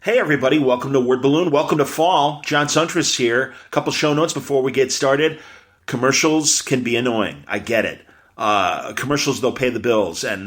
Hey everybody, welcome to Word Balloon. Welcome to fall. John Suntress here. A couple show notes before we get started. Commercials can be annoying. I get it. Commercials, they'll pay the bills and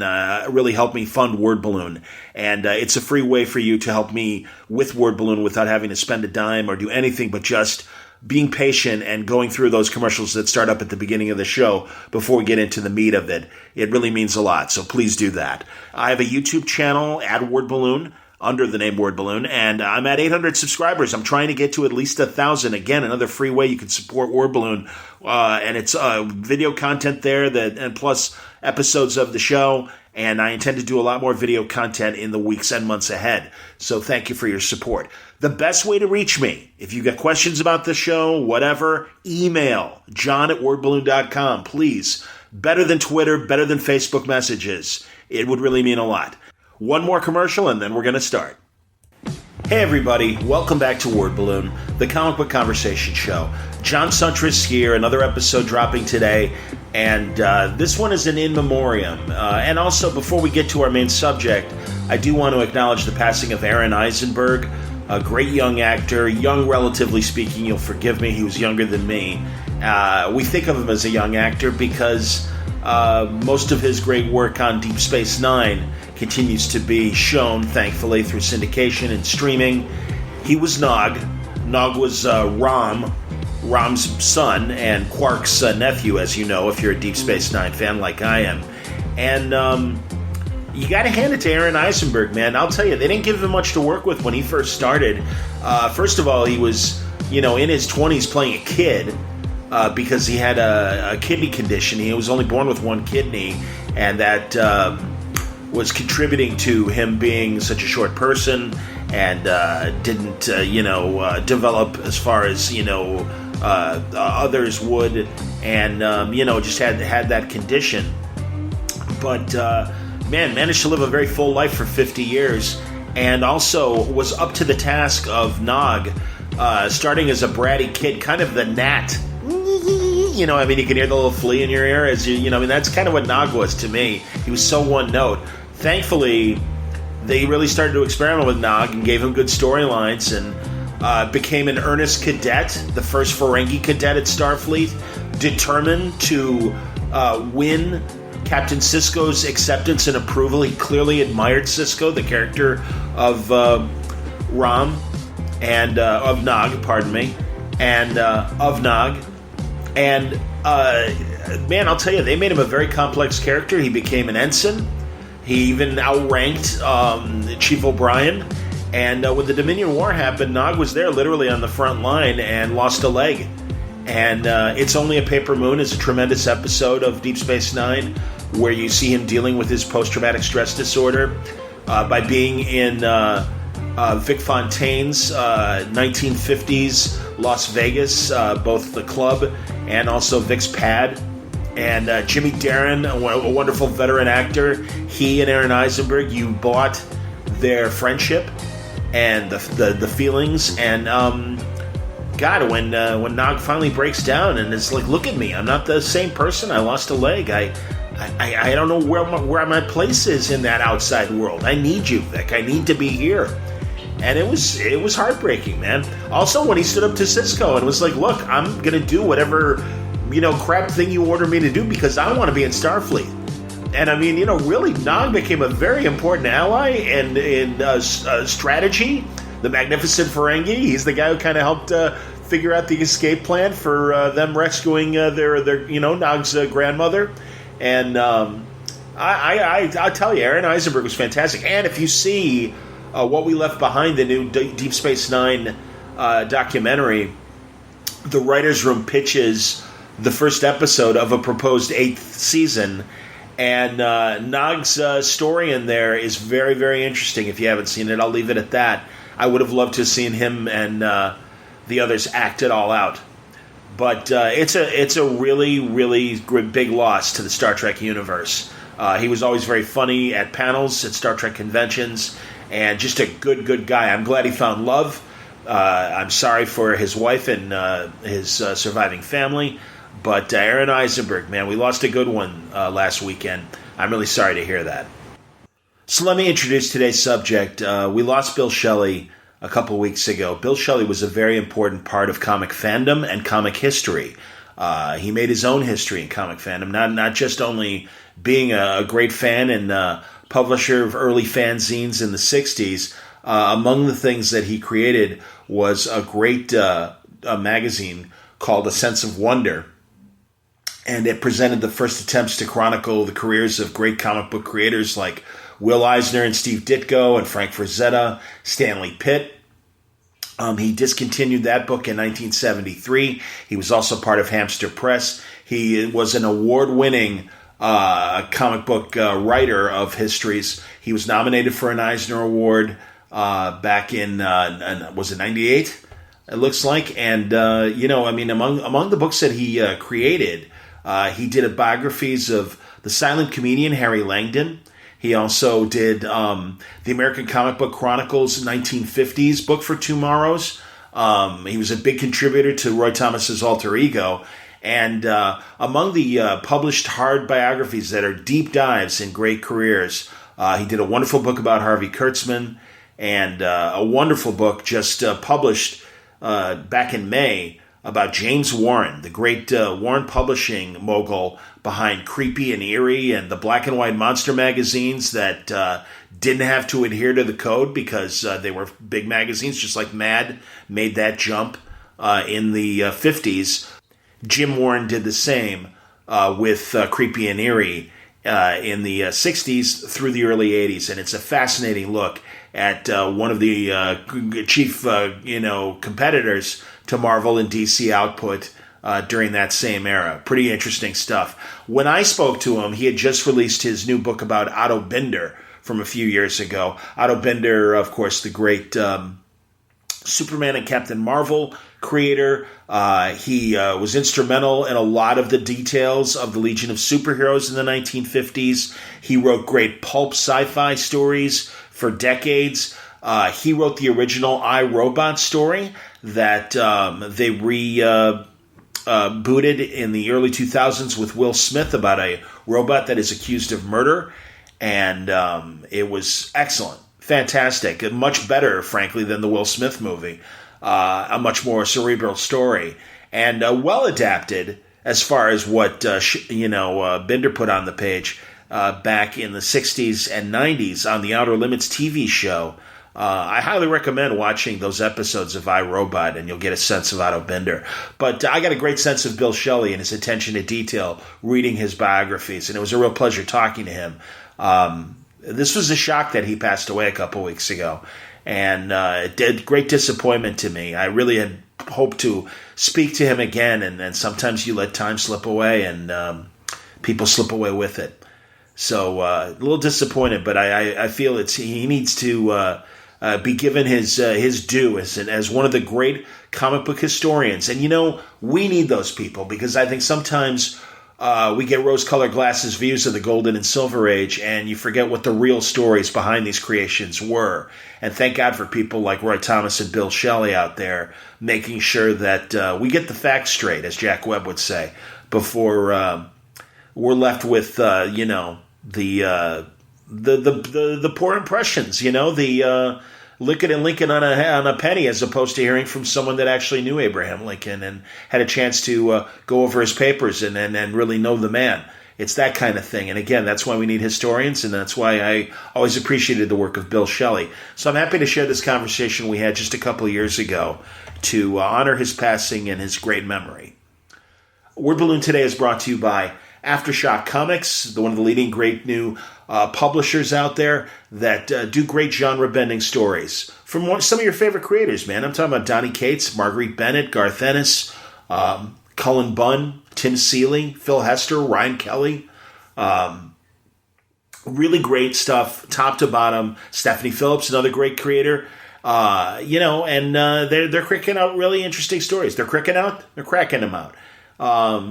really help me fund Word Balloon. And it's a free way for you to help me with Word Balloon without having to spend a dime or do anything but just being patient and going through those commercials that start up at the beginning of the show before we get into the meat of it. It really means a lot, so please do that. I have a YouTube channel at Word Balloon, under the name Word Balloon, and I'm at 800 subscribers. I'm trying to get to at least 1,000. Again, another free way you can support Word Balloon, and it's video content there and plus episodes of the show, and I intend to do a lot more video content in the weeks and months ahead. So thank you for your support. The best way to reach me, if you've got questions about the show, whatever, email john@wordballoon.com, please. Better than Twitter, better than Facebook messages. It would really mean a lot. One more commercial, and then we're going to start. Hey, everybody. Welcome back to Word Balloon, the comic book conversation show. John Suntress here, another episode dropping today, and this one is an in memoriam. And also, before we get to our main subject, I do want to acknowledge the passing of Aron Eisenberg, a great young actor, young relatively speaking. You'll forgive me, he was younger than me. We think of him as a young actor because most of his great work on Deep Space Nine continues to be shown, thankfully, through syndication and streaming. He was Nog. Nog was Rom's son and Quark's nephew, as you know, if you're a Deep Space Nine fan like I am. And you got to hand it to Aron Eisenberg, man. I'll tell you, they didn't give him much to work with when he first started. First of all, he was, in his 20s playing a kid because he had a kidney condition. He was only born with one kidney, and that was contributing to him being such a short person and didn't, develop as far as, others would, and, just had that condition. But, managed to live a very full life for 50 years and also was up to the task of Nog, starting as a bratty kid, kind of the gnat. You can hear the little flea in your ear as that's kind of what Nog was to me. He was so one note. Thankfully, they really started to experiment with Nog and gave him good storylines and became an earnest cadet, the first Ferengi cadet at Starfleet, determined to win Captain Sisko's acceptance and approval. He clearly admired Sisko, the character of Rom, and of Nog, pardon me, and of Nog. And, I'll tell you, they made him a very complex character. He became an ensign. He even outranked Chief O'Brien. And when the Dominion War happened, Nog was there literally on the front line and lost a leg. And It's Only a Paper Moon is a tremendous episode of Deep Space Nine where you see him dealing with his post-traumatic stress disorder by being in Vic Fontaine's 1950s Las Vegas, both the club and also Vic's pad. And Jimmy Darren, a wonderful veteran actor, he and Aron Eisenberg, you bought their friendship and the feelings. And God, when Nog finally breaks down and it's like, look at me, I'm not the same person. I lost a leg. I don't know where my place is in that outside world. I need you, Vic. I need to be here. And it was heartbreaking, man. Also, when he stood up to Sisko and was like, look, I'm going to do whatever, crap thing you order me to do because I want to be in Starfleet. And really, Nog became a very important ally and in strategy. The Magnificent Ferengi, he's the guy who kind of helped figure out the escape plan for them rescuing their Nog's grandmother. And I'll tell you, Aron Eisenberg was fantastic. And if you see What We Left Behind, the new Deep Space Nine documentary, the writer's room pitches the first episode of a proposed 8th season, and Nog's story in there is very, very interesting. If you haven't seen it, I'll leave it at that. I would have loved to have seen him and the others act it all out. But it's a really, really big loss to the Star Trek universe. He was always very funny at panels, at Star Trek conventions, and just a good guy. I'm glad he found love. I'm sorry for his wife and his surviving family. But Aron Eisenberg, man, we lost a good one last weekend. I'm really sorry to hear that. So let me introduce today's subject. We lost Bill Schelly a couple weeks ago. Bill Schelly was a very important part of comic fandom and comic history. He made his own history in comic fandom, not just only being a great fan and publisher of early fanzines in the 60s. Among the things that he created was a great a magazine called A Sense of Wonder. And it presented the first attempts to chronicle the careers of great comic book creators like Will Eisner and Steve Ditko and Frank Frazetta, Stanley Pitt. He discontinued that book in 1973. He was also part of Hamster Press. He was an award-winning comic book writer of histories. He was nominated for an Eisner Award back in, was it 98? It looks like. And, among the books that he created, he did biographies of the silent comedian Harry Langdon. He also did the American Comic Book Chronicles 1950s book for Tomorrows. He was a big contributor to Roy Thomas's alter ego. And among the published hard biographies that are deep dives in great careers, he did a wonderful book about Harvey Kurtzman and a wonderful book just published back in May about James Warren, the great Warren Publishing mogul behind Creepy and Eerie and the black and white monster magazines that didn't have to adhere to the code because they were big magazines, just like Mad made that jump in the 50s. Jim Warren did the same with Creepy and Eerie in the 60s through the early 80s, and it's a fascinating look at one of the chief competitors to Marvel and DC output during that same era. Pretty interesting stuff. When I spoke to him, he had just released his new book about Otto Binder from a few years ago. Otto Binder, of course, the great Superman and Captain Marvel creator. He was instrumental in a lot of the details of the Legion of Superheroes in the 1950s. He wrote great pulp sci-fi stories for decades. He wrote the original I, Robot story that they rebooted in the early 2000s with Will Smith about a robot that is accused of murder. And it was excellent. Fantastic. Much better, frankly, than the Will Smith movie. A much more cerebral story. And well adapted as far as what, Binder put on the page back in the 60s and 90s on the Outer Limits TV show. I highly recommend watching those episodes of iRobot, and you'll get a sense of Otto Binder. But I got a great sense of Bill Schelly and his attention to detail reading his biographies, and it was a real pleasure talking to him. This was a shock that he passed away a couple weeks ago, and it did great disappointment to me. I really had hoped to speak to him again, and then sometimes you let time slip away, and people slip away with it. So a little disappointed, but I feel he needs to be given his due as one of the great comic book historians. And, we need those people because I think sometimes we get rose-colored glasses views of the Golden and Silver Age, and you forget what the real stories behind these creations were. And thank God for people like Roy Thomas and Bill Schelly out there making sure that we get the facts straight, as Jack Webb would say, before we're left with, the poor impressions, the Lincoln and Lincoln on a penny, as opposed to hearing from someone that actually knew Abraham Lincoln and had a chance to go over his papers and really know the man. It's that kind of thing. And again, that's why we need historians, and that's why I always appreciated the work of Bill Schelly. So I'm happy to share this conversation we had just a couple of years ago to honor his passing and his great memory. Word Balloon today is brought to you by Aftershock Comics, one of the leading great new publishers out there that do great genre-bending stories from some of your favorite creators, man. I'm talking about Donny Cates, Marguerite Bennett, Garth Ennis, Cullen Bunn, Tim Seeley, Phil Hester, Ryan Kelly. Really great stuff, top to bottom. Stephanie Phillips, another great creator. They're cracking out really interesting stories. They're cracking them out.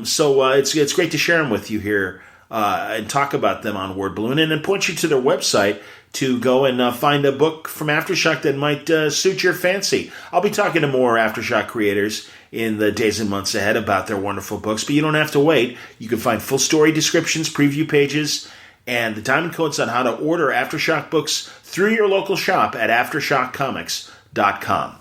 So it's great to share them with you here and talk about them on Word Balloon, and then point you to their website to go and find a book from Aftershock that might suit your fancy. I'll be talking to more Aftershock creators in the days and months ahead about their wonderful books, but you don't have to wait. You can find full story descriptions, preview pages, and the diamond codes on how to order Aftershock books through your local shop at AftershockComics.com. wordballoon.com.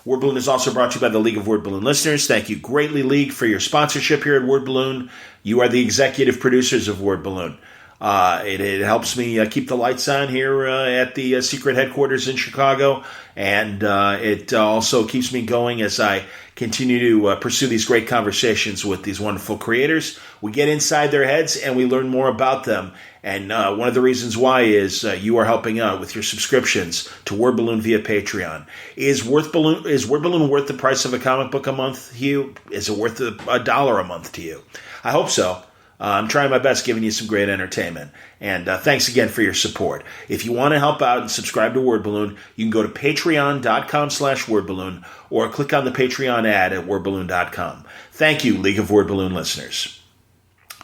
Word Balloon is also brought to you by the League of Word Balloon listeners. Thank you greatly, League, for your sponsorship here at Word Balloon. You are the executive producers of Word Balloon. It helps me keep the lights on here at the secret headquarters in Chicago, and it also keeps me going as I continue to pursue these great conversations with these wonderful creators. We get inside their heads and we learn more about them. And one of the reasons why is you are helping out with your subscriptions to Word Balloon via Patreon. Is Word Balloon worth the price of a comic book a month to you? Is it worth $1 a month to you? I hope so. I'm trying my best giving you some great entertainment. And thanks again for your support. If you want to help out and subscribe to Word Balloon, you can go to patreon.com/wordballoon or click on the Patreon ad at wordballoon.com. Thank you, League of Word Balloon listeners.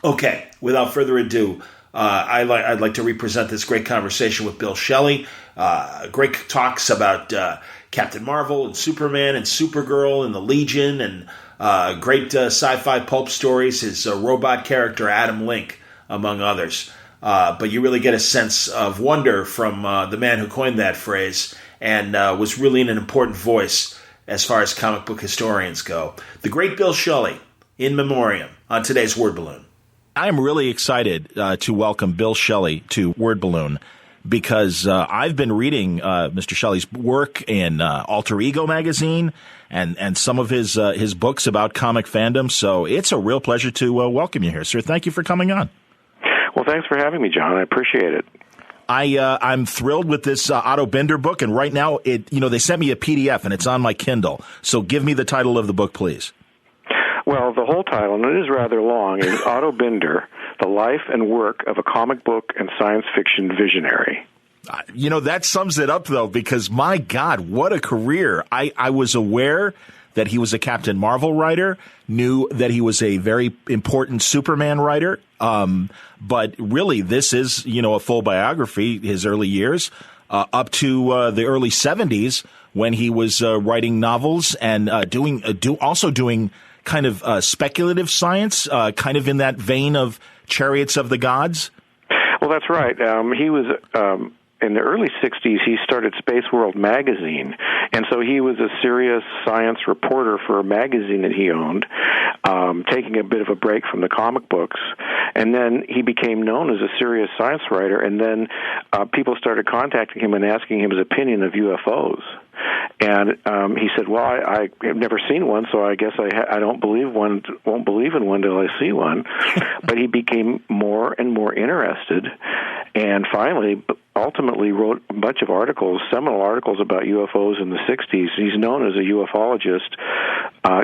Okay, without further ado, I'd like to represent this great conversation with Bill Schelly. Great talks about Captain Marvel and Superman and Supergirl and the Legion and great sci-fi pulp stories, his robot character Adam Link, among others. But you really get a sense of wonder from the man who coined that phrase and was really an important voice as far as comic book historians go. The great Bill Schelly, in memoriam, on today's Word Balloon. I am really excited to welcome Bill Schelly to Word Balloon because I've been reading Mr. Schelly's work in Alter Ego magazine and some of his books about comic fandom. So it's a real pleasure to welcome you here, sir. Thank you for coming on. Well, thanks for having me, John. I appreciate it. I'm thrilled with this Otto Binder book, and right now they sent me a PDF and it's on my Kindle. So give me the title of the book, please. Well, the whole title, and it is rather long, is Otto Binder, The Life and Work of a Comic Book and Science Fiction Visionary. That sums it up, though, because, my God, what a career. I was aware that he was a Captain Marvel writer, knew that he was a very important Superman writer, but really this is, a full biography, his early years, up to the early 70s when he was writing novels and doing kind of speculative science, kind of in that vein of Chariots of the Gods? Well, that's right. He was in the early 60s, he started Space World magazine, and so he was a serious science reporter for a magazine that he owned, taking a bit of a break from the comic books, and then he became known as a serious science writer, and then people started contacting him and asking him his opinion of UFOs. And he said, "Well, I have never seen one, so I guess I don't believe one. Won't believe in one till I see one." But he became more and more interested, and finally, ultimately, wrote a bunch of articles, seminal articles about UFOs in the '60s. He's known as a ufologist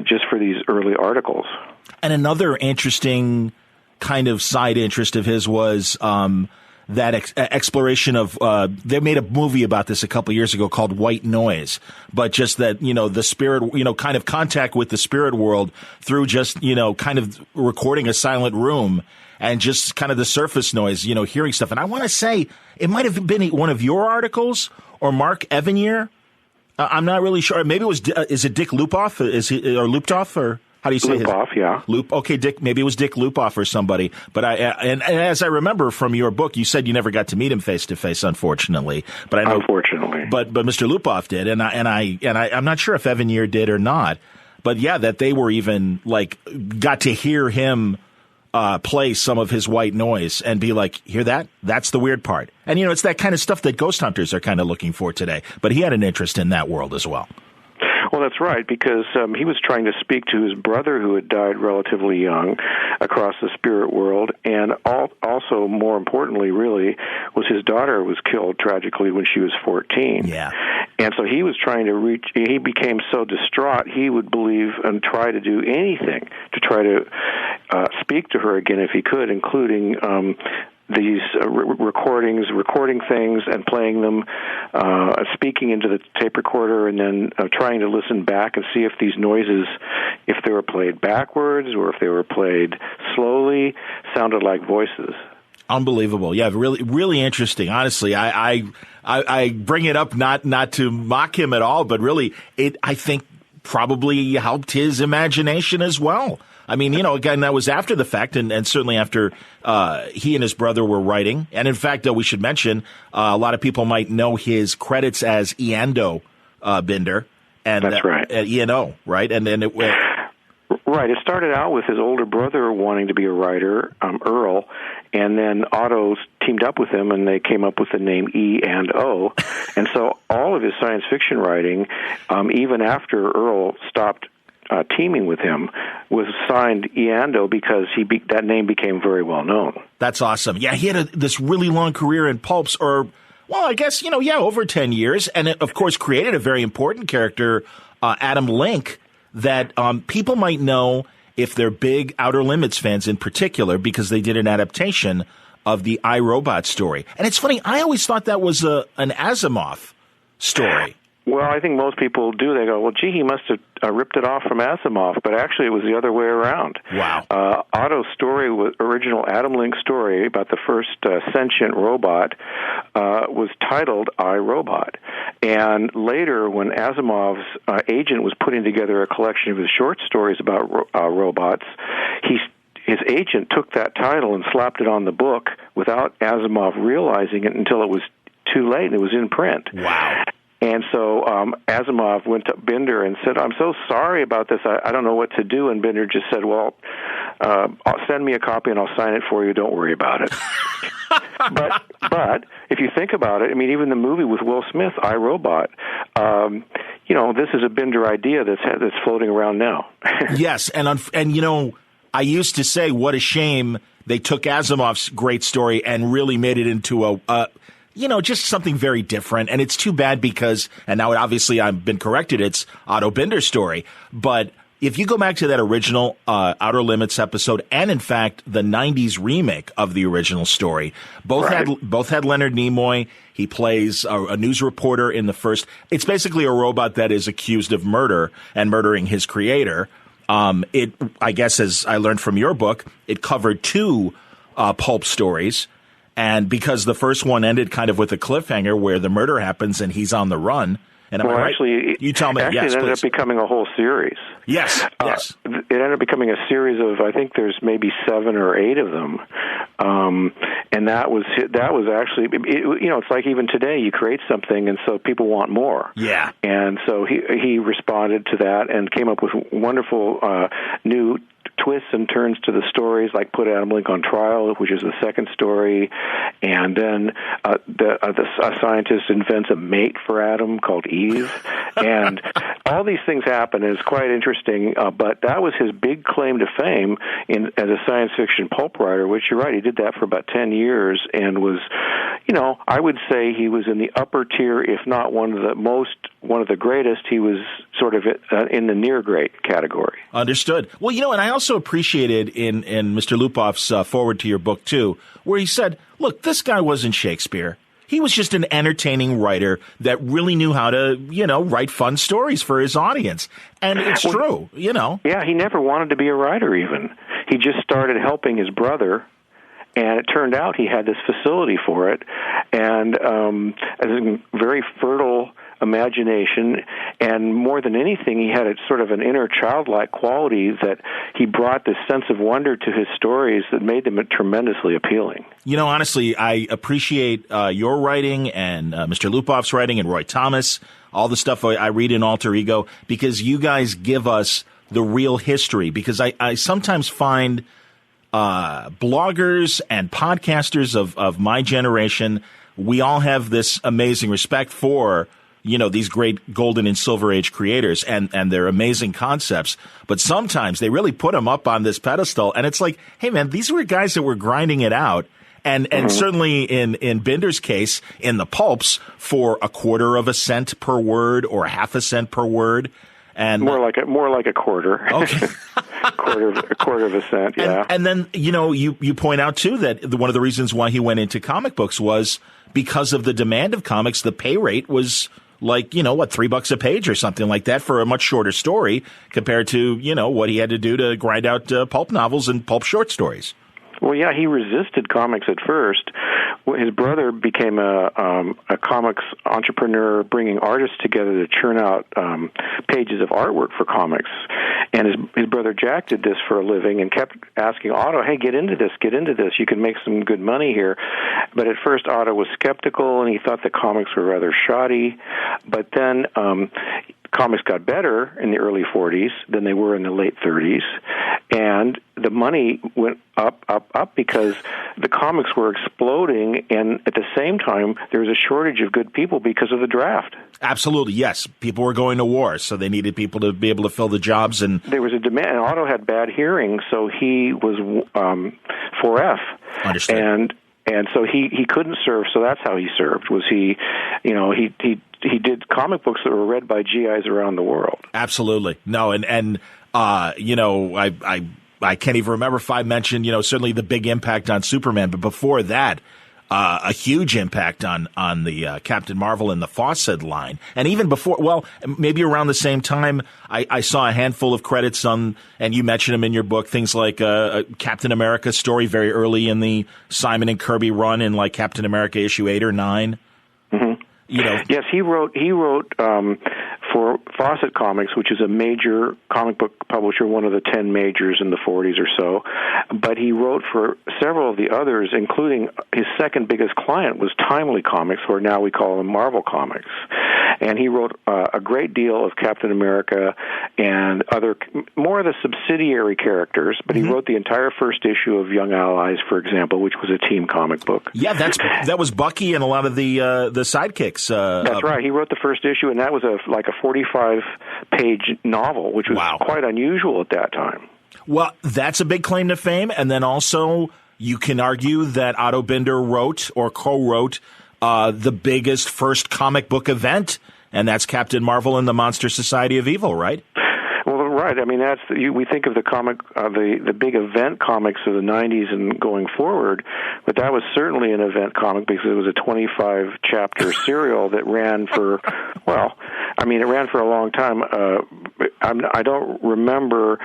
just for these early articles. And another interesting kind of side interest of his was that exploration of they made a movie about this a couple years ago called White Noise, but just that, the spirit, kind of contact with the spirit world through just, kind of recording a silent room and just kind of the surface noise, hearing stuff. And I want to say it might have been one of your articles or Mark Evanier. I'm not really sure. Maybe it was, is it Dick Lupoff? Or Luptoff, or how do you say Lupoff, yeah. Okay, Dick. Maybe it was Dick Lupoff or somebody. But and as I remember from your book, you said you never got to meet him face to face, unfortunately. But I know, unfortunately, but Mr. Lupoff did, and I'm not sure if Evanier did or not. But yeah, that they were even got to hear him play some of his White Noise and be like, hear that? That's the weird part. And it's that kind of stuff that ghost hunters are kind of looking for today. But he had an interest in that world as well. Well, that's right, because he was trying to speak to his brother who had died relatively young across the spirit world, and also, more importantly, really, was his daughter was killed tragically when she was 14. Yeah. And so he was trying to he became so distraught, he would believe and try to do anything to try to speak to her again if he could, including these recording things and playing them, speaking into the tape recorder, and then trying to listen back and see if these noises, if they were played backwards or if they were played slowly, sounded like voices. Unbelievable. Yeah, really, really interesting. Honestly, I bring it up not to mock him at all, but really, I think probably helped his imagination as well. I mean, again, that was after the fact, and certainly after he and his brother were writing. And in fact, we should mention, a lot of people might know his credits as Eando Binder. And that's right. E&O, right? And then it went. Right. It started out with his older brother wanting to be a writer, Earl, and then Otto teamed up with him, and they came up with the name E&O. And so all of his science fiction writing, even after Earl stopped teaming with him, was signed E&O because that name became very well known. That's awesome. Yeah, he had this really long career in pulps, well, I guess, over 10 years, and it, of course, created a very important character, Adam Link, that people might know if they're big Outer Limits fans in particular, because they did an adaptation of the I, Robot story. And it's funny, I always thought that was an Asimov story. Well, I think most people do. They go, well, gee, he must have ripped it off from Asimov, but actually it was the other way around. Wow. Otto's story, original Adam Link story about the first sentient robot, was titled I, Robot. And later, when Asimov's agent was putting together a collection of his short stories about robots, his agent took that title and slapped it on the book without Asimov realizing it until it was too late and it was in print. Wow. And so Asimov went to Binder and said, I'm so sorry about this. I don't know what to do. And Binder just said, well, send me a copy and I'll sign it for you. Don't worry about it. But if you think about it, I mean, even the movie with Will Smith, I, Robot, this is a Binder idea that's floating around now. Yes. And I used to say, what a shame they took Asimov's great story and really made it into just something very different. And it's too bad because, and now obviously I've been corrected, it's Otto Binder's story. But if you go back to that original Outer Limits episode, and in fact the 90s remake of the original story, both had Leonard Nimoy. He plays a news reporter in the first. It's basically a robot that is accused of murder and murdering his creator. I guess, as I learned from your book, it covered two pulp stories. And because the first one ended kind of with a cliffhanger where the murder happens and he's on the run. And am I right? Actually, you tell me. Yes, it ended up becoming a whole series. Yes. It ended up becoming a series of, I think there's maybe 7 or 8 of them. And that was actually, it's like even today you create something and so people want more. Yeah. And so he responded to that and came up with wonderful new twists and turns to the stories, like put Adam Link on trial, which is the second story, and then a scientist invents a mate for Adam called Eve, and all these things happen. And it's quite interesting, but that was his big claim to fame as a science fiction pulp writer, which you're right, he did that for about 10 years and was, I would say he was in the upper tier, if not one of the greatest. He was sort of in the near great category. Understood. Well, and I also appreciated in Mr. Lupoff's foreword to your book, too, where he said, look, this guy wasn't Shakespeare. He was just an entertaining writer that really knew how to, write fun stories for his audience. And it's true, Yeah, he never wanted to be a writer even. He just started helping his brother, and it turned out he had this facility for it, and as a very fertile imagination, and more than anything, he had a sort of an inner childlike quality that he brought this sense of wonder to his stories that made them tremendously appealing. Honestly, I appreciate your writing and Mr. Lupoff's writing and Roy Thomas, all the stuff I read in Alter Ego, because you guys give us the real history, because I sometimes find bloggers and podcasters of my generation, we all have this amazing respect for these great golden and silver age creators and their amazing concepts. But sometimes they really put them up on this pedestal. And it's like, hey, man, these were guys that were grinding it out. And certainly in Binder's case, in the pulps, for a quarter of a cent per word or half a cent per word. And more like a quarter. Okay. a quarter of a cent, yeah. And then, you point out, too, that one of the reasons why he went into comic books was because of the demand of comics. The pay rate was like, $3 a page or something like that for a much shorter story compared to, what he had to do to grind out pulp novels and pulp short stories. Well, yeah, he resisted comics at first his brother became a comics entrepreneur, bringing artists together to churn out pages of artwork for comics. And his brother Jack did this for a living and kept asking Otto, hey, get into this. You can make some good money here. But at first Otto was skeptical, and he thought the comics were rather shoddy. But then comics got better in the early 40s than they were in the late 30s. And the money went up because the comics were exploding, and at the same time, there was a shortage of good people because of the draft. Absolutely, yes. People were going to war, so they needed people to be able to fill the jobs. And there was a demand. And Otto had bad hearing, so he was 4F. Understood. And so he couldn't serve, so that's how he served. Was he did comic books that were read by GIs around the world. Absolutely. No, and I can't even remember if I mentioned, certainly the big impact on Superman, but before that, a huge impact on the Captain Marvel and the Fawcett line. And even before, well, maybe around the same time, I saw a handful of credits on, and you mentioned them in your book, things like Captain America story very early in the Simon and Kirby run in like Captain America issue 8 or 9. Mm-hmm. Yes, he wrote for Fawcett Comics, which is a major comic book publisher, one of the 10 majors in the 40s or so. But he wrote for several of the others, including his second biggest client was Timely Comics, or now we call them Marvel Comics. And he wrote a great deal of Captain America and other, more of the subsidiary characters, but he wrote the entire first issue of Young Allies, for example, which was a team comic book. Yeah, that was Bucky and a lot of the sidekicks. That's right. He wrote the first issue, and that was a 45-page novel, which was quite unusual at that time. Well, that's a big claim to fame, and then also you can argue that Otto Binder wrote or co-wrote the biggest first comic book event, and that's Captain Marvel and the Monster Society of Evil, right? Well, right. I mean, we think of the comic, the big event comics of the '90s and going forward, but that was certainly an event comic because it was a 25-chapter serial that ran for, it ran for a long time. I don't remember.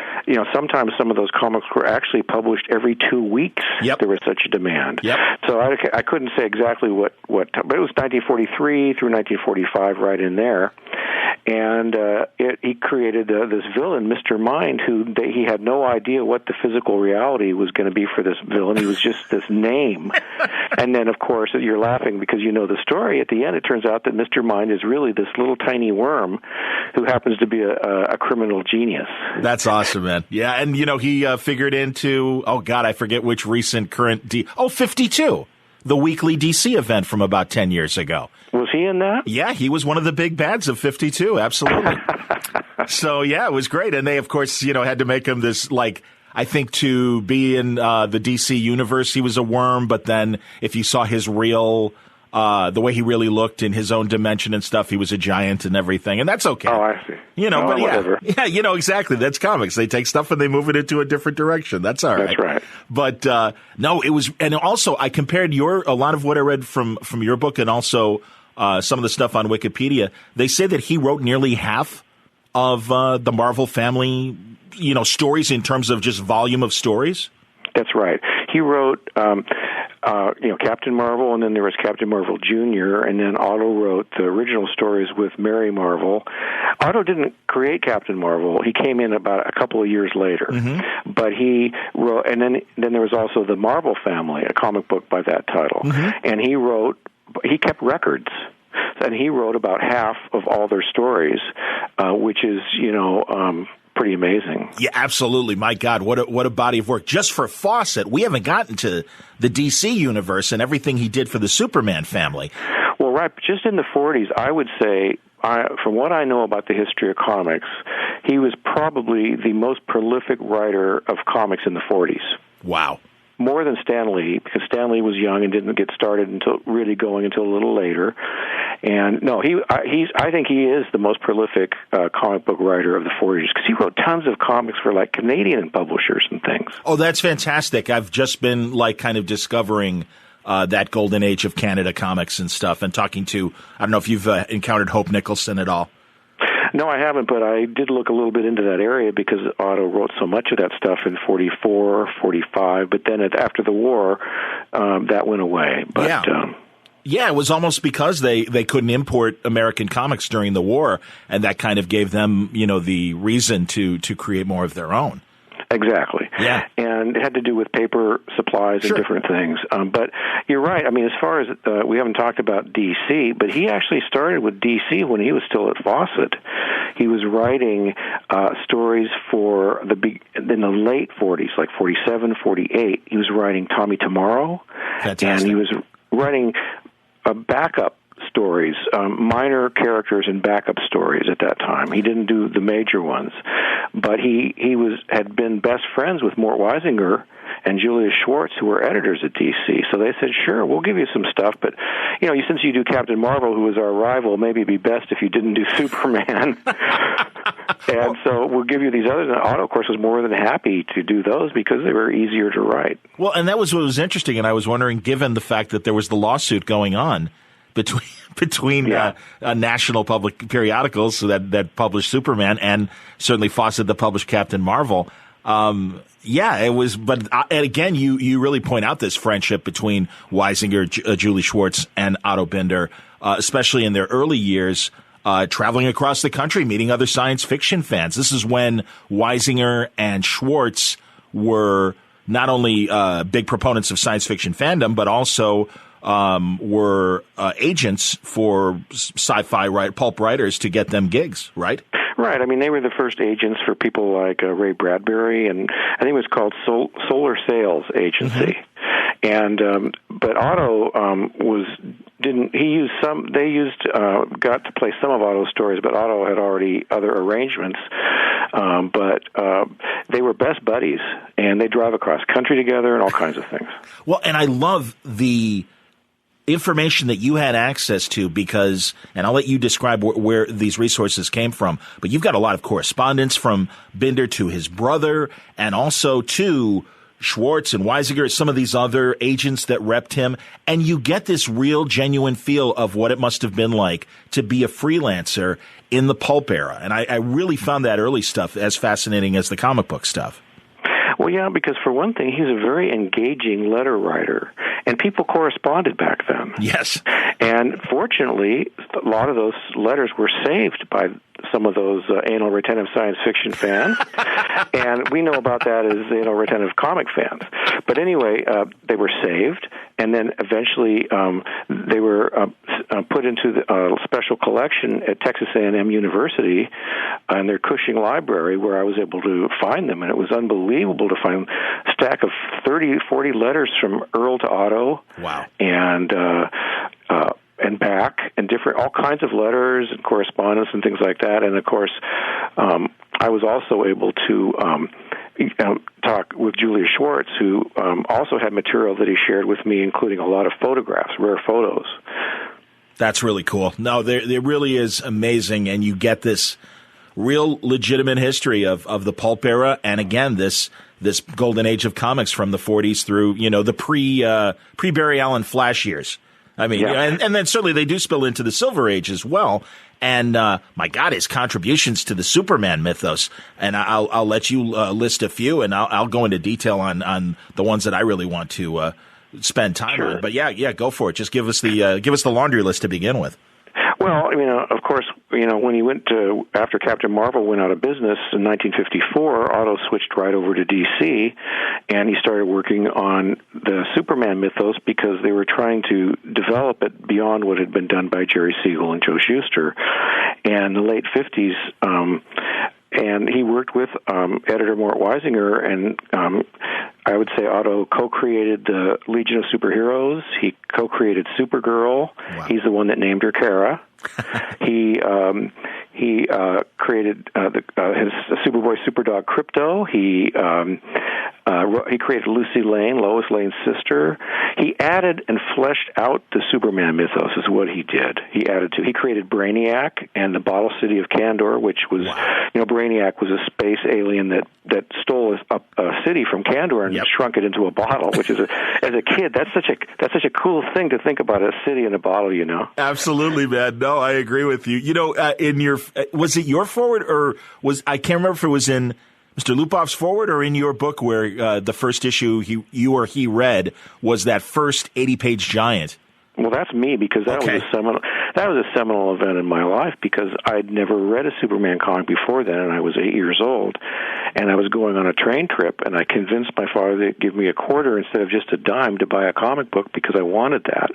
Sometimes some of those comics were actually published every 2 weeks. Yep. There was such a demand. Yep. So I couldn't say exactly what, but it was 1943 through 1945, right in there. And he created this villain, Mr. Mind, he had no idea what the physical reality was going to be for this villain. He was just this name. And then, of course, you're laughing because you know the story. At the end, it turns out that Mr. Mind is really this little tiny worm who happens to be a criminal genius. That's awesome, man. Yeah, and, he figured into, I forget which recent current 52. The weekly DC event from about 10 years ago. Was he in that? Yeah, he was one of the big bads of 52, absolutely. So, yeah, it was great. And they, of course, had to make him this, I think to be in the DC universe, he was a worm. But then if you saw his real, the way he really looked in his own dimension and stuff, he was a giant and everything. And that's okay. Oh, I see. But whatever. Yeah, exactly. That's comics. They take stuff and they move it into a different direction. That's all right. That's right. But no, it was, and also I compared a lot of what I read from your book and also some of the stuff on Wikipedia. They say that he wrote nearly half of the Marvel family, stories in terms of just volume of stories. That's right. He wrote, Captain Marvel, and then there was Captain Marvel Jr., and then Otto wrote the original stories with Mary Marvel. Otto didn't create Captain Marvel. He came in about a couple of years later. Mm-hmm. But he wrote, and then there was also the Marvel Family, a comic book by that title. Mm-hmm. And he kept records. And he wrote about half of all their stories, which is, pretty amazing. Yeah, absolutely. My God, what a body of work. Just for Fawcett, we haven't gotten to the DC universe and everything he did for the Superman family. Well, right. Just in the 40s, I would say, from what I know about the history of comics, he was probably the most prolific writer of comics in the 40s. Wow. More than Stan Lee, because Stan Lee was young and didn't get started until a little later. And no, I think he is the most prolific comic book writer of the 40s because he wrote tons of comics for Canadian publishers and things. Oh, that's fantastic! I've just been kind of discovering that golden age of Canada comics and stuff, and talking to I don't know if you've encountered Hope Nicholson at all. No, I haven't, but I did look a little bit into that area because Otto wrote so much of that stuff in 44, 45, but then after the war, that went away. But, yeah, it was almost because they couldn't import American comics during the war, and that kind of gave them, the reason to create more of their own. Exactly. Yeah. And it had to do with paper supplies and different things. But you're right. I mean, as far as we haven't talked about DC, but he actually started with DC when he was still at Fawcett. He was writing stories in the late 40s, like 47, 48. He was writing Tommy Tomorrow. Fantastic. And he was writing backup stories, minor characters and backup stories at that time. He didn't do the major ones, but he had been best friends with Mort Weisinger and Julius Schwartz, who were editors at DC. So they said, "Sure, we'll give you some stuff, but since you do Captain Marvel, who was our rival, maybe it'd be best if you didn't do Superman." And so we'll give you these others. And Otto, of course, was more than happy to do those because they were easier to write. Well, and that was what was interesting. And I was wondering, given the fact that there was the lawsuit going on between national public periodicals that published Superman and certainly Fawcett that published Captain Marvel. It was. But and again, you really point out this friendship between Weisinger, Julie Schwartz, and Otto Binder, especially in their early years, traveling across the country, meeting other science fiction fans. This is when Weisinger and Schwartz were not only big proponents of science fiction fandom, but also were agents for sci-fi pulp writers to get them gigs, right? Right. I mean, they were the first agents for people like Ray Bradbury, and I think it was called Solar Sales Agency. Mm-hmm. But Otto got to play some of Otto's stories, but Otto had already other arrangements. But they were best buddies, and they drive across country together and all kinds of things. Well, and I love the information that you had access to because, and I'll let you describe where these resources came from, but you've got a lot of correspondence from Binder to his brother and also to Schwartz and Weisinger, some of these other agents that repped him, and you get this real genuine feel of what it must have been like to be a freelancer in the pulp era. And I really found that early stuff as fascinating as the comic book stuff. Well, yeah, because for one thing, he's a very engaging letter writer, and people corresponded back then. Yes. And fortunately, a lot of those letters were saved by some of those anal retentive science fiction fans, and we know about that as anal retentive comic fans. But anyway, they were saved, and then eventually they were put into the special collection at Texas A&M University in their Cushing Library, where I was able to find them, and it was unbelievable to find a stack of 30, 40 letters from Earl to Otto. Wow. And back, and all kinds of letters and correspondence and things like that. And of course, I was also able to talk with Julia Schwartz, who also had material that he shared with me, including a lot of photographs, rare photos. That's really cool. No, there really is amazing, and you get this real legitimate history of the pulp era, and again, this golden age of comics from the 40s through, the pre-Barry Allen Flash years. I mean, and then certainly they do spill into the Silver Age as well. And my God, his contributions to the Superman mythos. And I'll let you list a few, and I'll go into detail on the ones that I really want to spend time on. But yeah, go for it. Just give us the laundry list to begin with. Well, of course, when he went after Captain Marvel went out of business in 1954, Otto switched right over to DC, and he started working on the Superman mythos because they were trying to develop it beyond what had been done by Jerry Siegel and Joe Shuster. And in the late 50s, and he worked with editor Mort Weisinger, and I would say Otto co-created the Legion of Superheroes. He co-created Supergirl. Wow. He's the one that named her Kara. He created his Superboy Superdog Crypto. He He created Lucy Lane, Lois Lane's sister. He added and fleshed out the Superman mythos is what he did. He created Brainiac and the Bottle City of Kandor, which was, Brainiac was a space alien that stole a city from Kandor and shrunk it into a bottle, which is, as a kid, that's such a cool thing to think about, a city in a bottle, Absolutely, man. No, I agree with you. Was it your forward, or I can't remember if it was in Mr. Lupoff's forward or in your book where the first issue he read was that first 80-page giant? Well, that's me, because that was a seminal event in my life, because I'd never read a Superman comic before then, and I was 8 years old, and I was going on a train trip, and I convinced my father to give me a quarter instead of just a dime to buy a comic book because I wanted that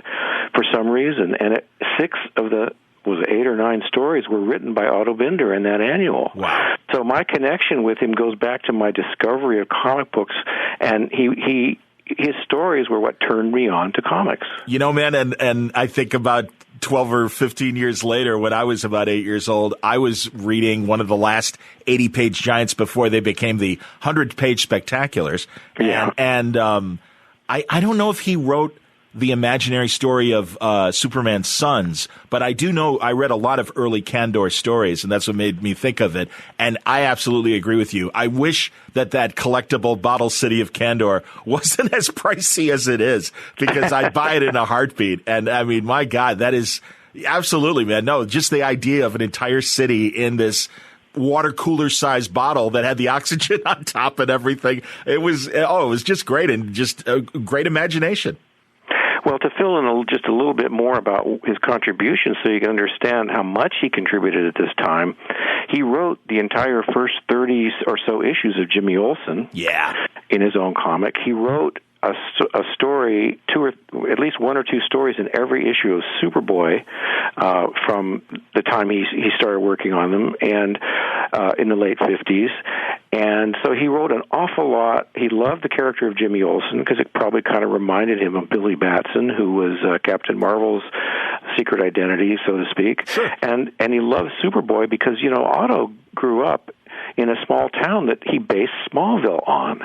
for some reason. And 6 of the 8 or 9 stories were written by Otto Binder in that annual. Wow. So my connection with him goes back to my discovery of comic books, and his stories were what turned me on to comics. Man, and I think about 12 or 15 years later, when I was about 8 years old, I was reading one of the last 80-page giants before they became the 100-page spectaculars. Yeah. And I don't know if he wrote the imaginary story of Superman's sons, but I do know I read a lot of early Kandor stories, and that's what made me think of it. And I absolutely agree with you. I wish that collectible Bottle City of Kandor wasn't as pricey as it is, because I'd buy it in a heartbeat. And I mean, my God, that is absolutely, man. No, just the idea of an entire city in this water cooler sized bottle that had the oxygen on top and everything. It was just great, and just a great imagination. Well, to fill in just a little bit more about his contributions so you can understand how much he contributed at this time, he wrote the entire first 30 or so issues of Jimmy Olsen in his own comic. He wrote a story, at least 1 or 2 stories in every issue of Superboy from the time he started working on them, and in the late 50s. And so he wrote an awful lot. He loved the character of Jimmy Olsen because it probably kind of reminded him of Billy Batson, who was Captain Marvel's secret identity, so to speak. Sure. And he loved Superboy because, Otto grew up in a small town that he based Smallville on.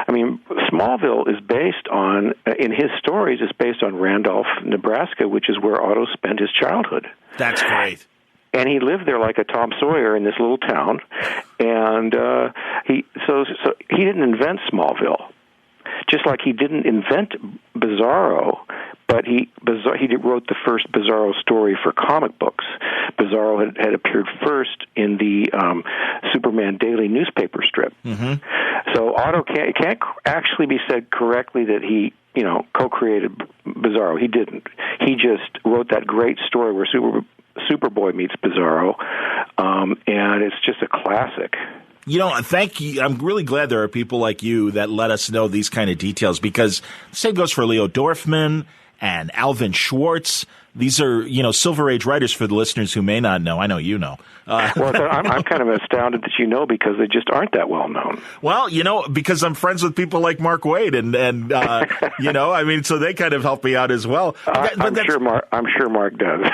I mean, Smallville is based on, in his stories, is based on Randolph, Nebraska, which is where Otto spent his childhood. That's great. And he lived there like a Tom Sawyer in this little town, and he didn't invent Smallville, just like he didn't invent Bizarro, but he wrote the first Bizarro story for comic books. Bizarro had appeared first in the Superman Daily newspaper strip. Mm-hmm. So Otto can't actually be said correctly that he co-created Bizarro. He didn't. He just wrote that great story where Superboy meets Bizarro, and it's just a classic. Thank you. I'm really glad there are people like you that let us know these kind of details, because the same goes for Leo Dorfman and Alvin Schwartz. These are, Silver Age writers for the listeners who may not know. I know you know. Well, I'm kind of astounded that because they just aren't that well known. Well, because I'm friends with people like Mark Waid, and so they kind of help me out as well. I'm sure Mark does.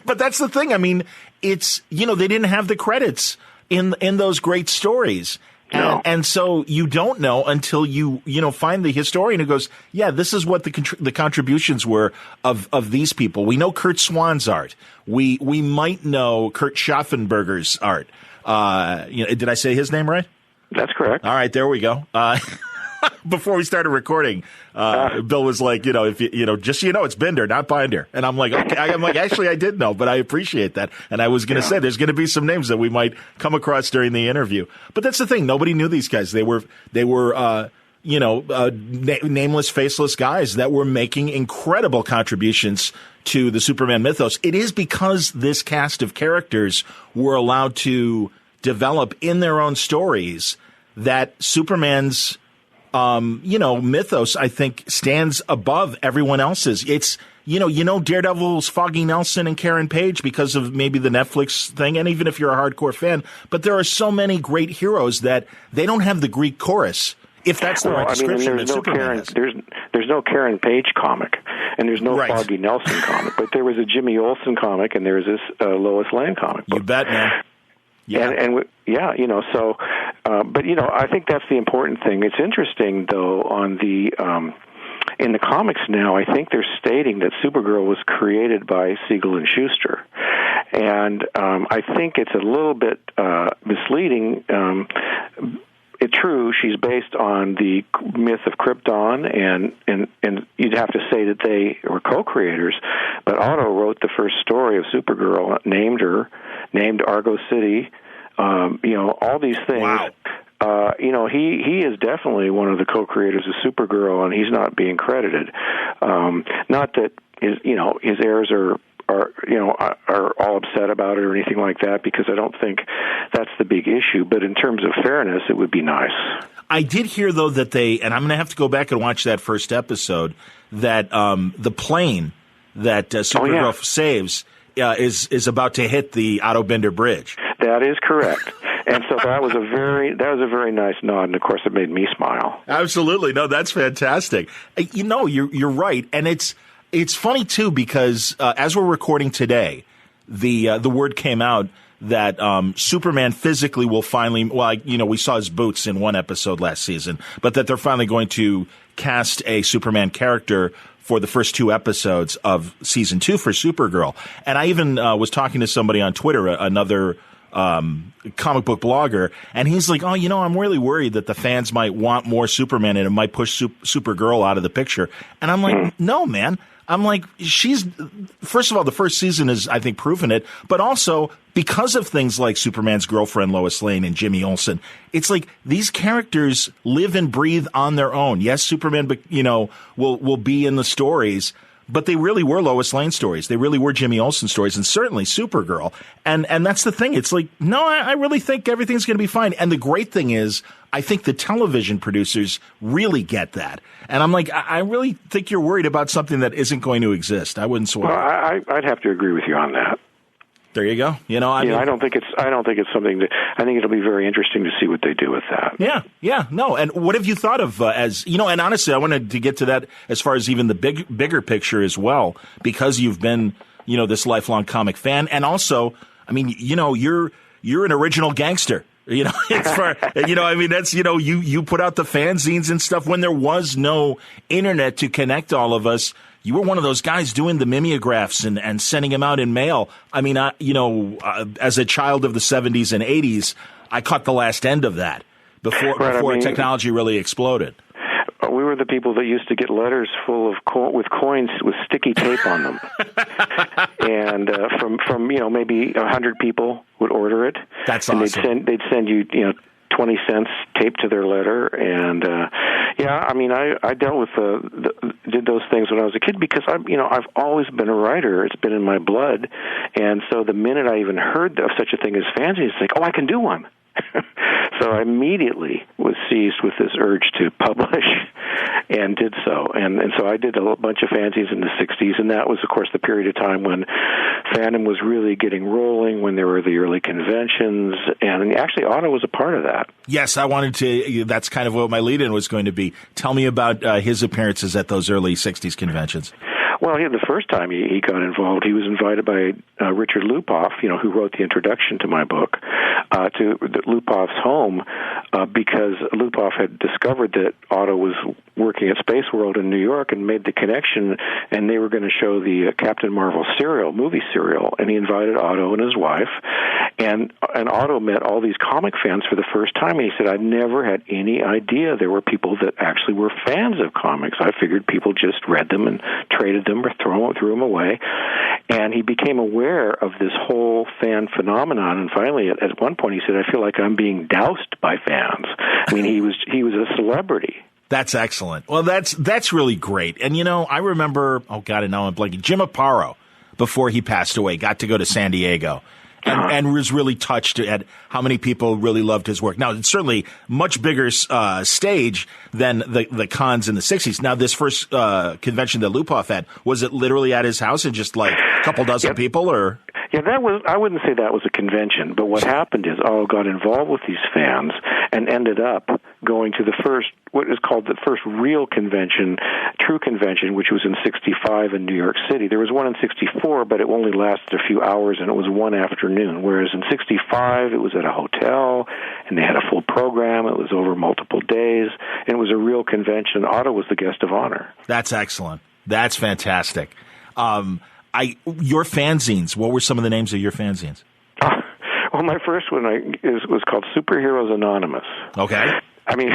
But that's the thing. I mean, it's, they didn't have the credits in those great stories. No. And so you don't know until you find the historian who goes, yeah, this is what the contributions were of these people. We know Kurt Swan's art. We might know Kurt Schaffenberger's art. Did I say his name right? That's correct. All right, there we go. Before we started recording, Bill was like, if just so you know, it's Binder, not Binder. And I'm like, okay. I'm like, actually, I did know, but I appreciate that. And I was going to say, there's going to be some names that we might come across during the interview. But that's the thing. Nobody knew these guys. They were nameless, faceless guys that were making incredible contributions to the Superman mythos. It is because this cast of characters were allowed to develop in their own stories that Superman's mythos, I think, stands above everyone else's. It's, Daredevil's Foggy Nelson and Karen Page because of maybe the Netflix thing, and even if you're a hardcore fan. But there are so many great heroes that they don't have the Greek chorus, if that's the right description that Superman has. There's no Karen Page comic, and there's no Foggy Nelson comic, but there was a Jimmy Olsen comic, and there was this Lois Lane comic book. You bet, man. Yeah. So But I think that's the important thing. It's interesting, though, on the in the comics now, I think they're stating that Supergirl was created by Siegel and Schuster, and I think it's a little bit misleading. It's true, she's based on the myth of Krypton, and you'd have to say that they were co-creators, but Otto wrote the first story of Supergirl, named Argo City, all these things. Wow. He is definitely one of the co-creators of Supergirl, and he's not being credited. Not that his heirs are all upset about it or anything like that, because I don't think that's the big issue. But in terms of fairness, it would be nice. I did hear, though, that and I'm going to have to go back and watch that first episode, that the plane that Supergirl saves is about to hit the Otto Bender Bridge. That is correct. And so that was a very nice nod, and of course it made me smile. Absolutely. No, that's fantastic. You're right. And it's funny too, because as we're recording today, the word came out that Superman physically will finally, we saw his boots in one episode last season, but that they're finally going to cast a Superman character for the first 2 episodes of season 2 for Supergirl. And I even was talking to somebody on Twitter, another comic book blogger, and he's like, I'm really worried that the fans might want more Superman and it might push Supergirl out of the picture. And I'm like, no, man. I'm like, first of all, the first season is, I think, proven it, but also because of things like Superman's girlfriend, Lois Lane, and Jimmy Olsen, it's like these characters live and breathe on their own. Yes, Superman, will be in the stories, but they really were Lois Lane stories. They really were Jimmy Olsen stories, and certainly Supergirl. And that's the thing. It's like, no, I really think everything's going to be fine. And the great thing is, I think the television producers really get that. And I'm like, I really think you're worried about something that isn't going to exist. I wouldn't swear. Well, I'd have to agree with you on that. There you go. I don't think it's something that, I think it'll be very interesting to see what they do with that. Yeah, no. And what have you thought of and honestly, I wanted to get to that as far as even the bigger picture as well, because you've been, this lifelong comic fan. And also, you're an original gangster. That's, you put out the fanzines and stuff when there was no internet to connect all of us. You were one of those guys doing the mimeographs and sending them out in mail. As a child of the 70s and 80s, I caught the last end of that before technology really exploded. We were the people that used to get letters full of with coins with sticky tape on them, and from maybe 100 people would order it. That's awesome. And they'd send you 20 cents taped to their letter, and I dealt with did those things when I was a kid, because I've always been a writer. It's been in my blood, and so the minute I even heard of such a thing as fanzine, it's like, I can do one. So I immediately was seized with this urge to publish, and did so. And so I did a bunch of fanzines in the 60s, and that was, of course, the period of time when fandom was really getting rolling, when there were the early conventions, and actually Otto was a part of that. Yes, that's kind of what my lead-in was going to be. Tell me about his appearances at those early 60s conventions. Well, the first time he got involved, he was invited by Richard Lupoff, who wrote the introduction to my book, to Lupoff's home, because Lupoff had discovered that Otto was working at Space World in New York and made the connection, and they were going to show the Captain Marvel movie serial, and he invited Otto and his wife, and Otto met all these comic fans for the first time, and he said, I never had any idea there were people that actually were fans of comics. I figured people just read them and traded them or threw them away. And he became aware of this whole fan phenomenon, and finally at one point he said, I feel like I'm being doused by fans. He was a celebrity. That's excellent. Well, that's really great. And I remember, now I'm blanking, Jim Aparo, before he passed away, got to go to San Diego. And was really touched at how many people really loved his work. Now, it's certainly much bigger stage than the cons in the 60s. Now, this first convention that Lupoff had, was it literally at his house and just like a couple dozen people, or? Yeah, I wouldn't say that was a convention, but what happened is Otto got involved with these fans and ended up going to what is called the first real convention, true convention, which was in 65 in New York City. There was one in 64, but it only lasted a few hours, and it was one afternoon, whereas in 65 it was at a hotel, and they had a full program. It was over multiple days, and it was a real convention. Otto was the guest of honor. That's excellent. That's fantastic. Your fanzines, what were some of the names of your fanzines? Well, my first one was called Superheroes Anonymous. Okay. I mean,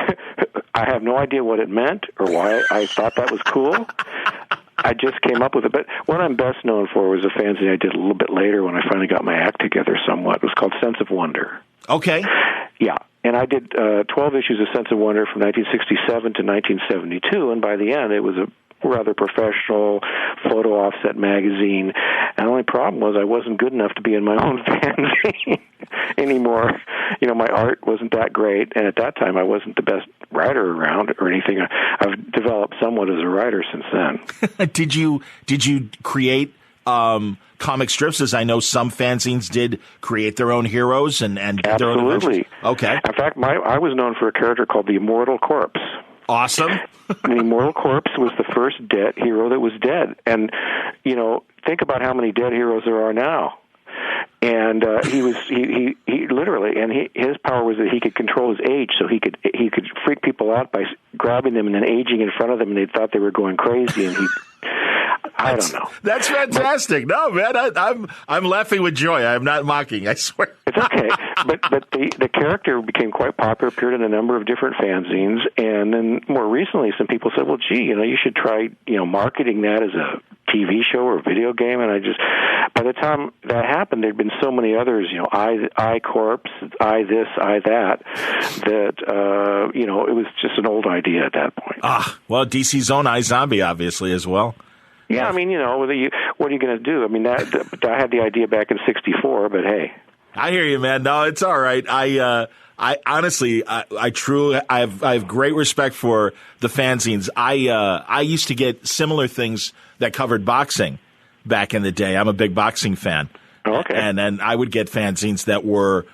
I have no idea what it meant or why I thought that was cool. I just came up with it. But what I'm best known for was a fanzine I did a little bit later when I finally got my act together somewhat. It was called Sense of Wonder. Okay. Yeah. And I did 12 issues of Sense of Wonder from 1967 to 1972, and by the end it was a rather professional photo offset magazine. And the only problem was I wasn't good enough to be in my own fanzine anymore. You know, my art wasn't that great, and at that time I wasn't the best writer around or anything. I've developed somewhat as a writer since then. Did you create comic strips, as I know some fanzines did create their own heroes and Absolutely. Their own adventures? Okay. In fact, I was known for a character called the Immortal Corpse. Awesome. The Immortal Corpse was the first dead hero that was dead. And, you know, think about how many dead heroes there are now. And he literally, and his power was that he could control his age, so he could freak people out by grabbing them and then aging in front of them, and they thought they were going crazy, and I don't know. That's fantastic. No, man, I'm laughing with joy. I'm not mocking. I swear. It's okay, but the character became quite popular, appeared in a number of different fanzines, and then more recently, some people said, "Well, gee, you know, you should try, you know, marketing that as a TV show or video game." And by the time that happened, there'd been so many others, you know, I Corpse, I this, I that you know, it was just an old idea at that point. Well, DC's own iZombie, obviously, as well. Yeah, I mean, you know, what are you going to do? I mean, I had the idea back in '64, but hey. I hear you, man. No, it's all right. I honestly, I truly, I have great respect for the fanzines. I used to get similar things that covered boxing back in the day. I'm a big boxing fan. Oh, okay. And then I would get fanzines that were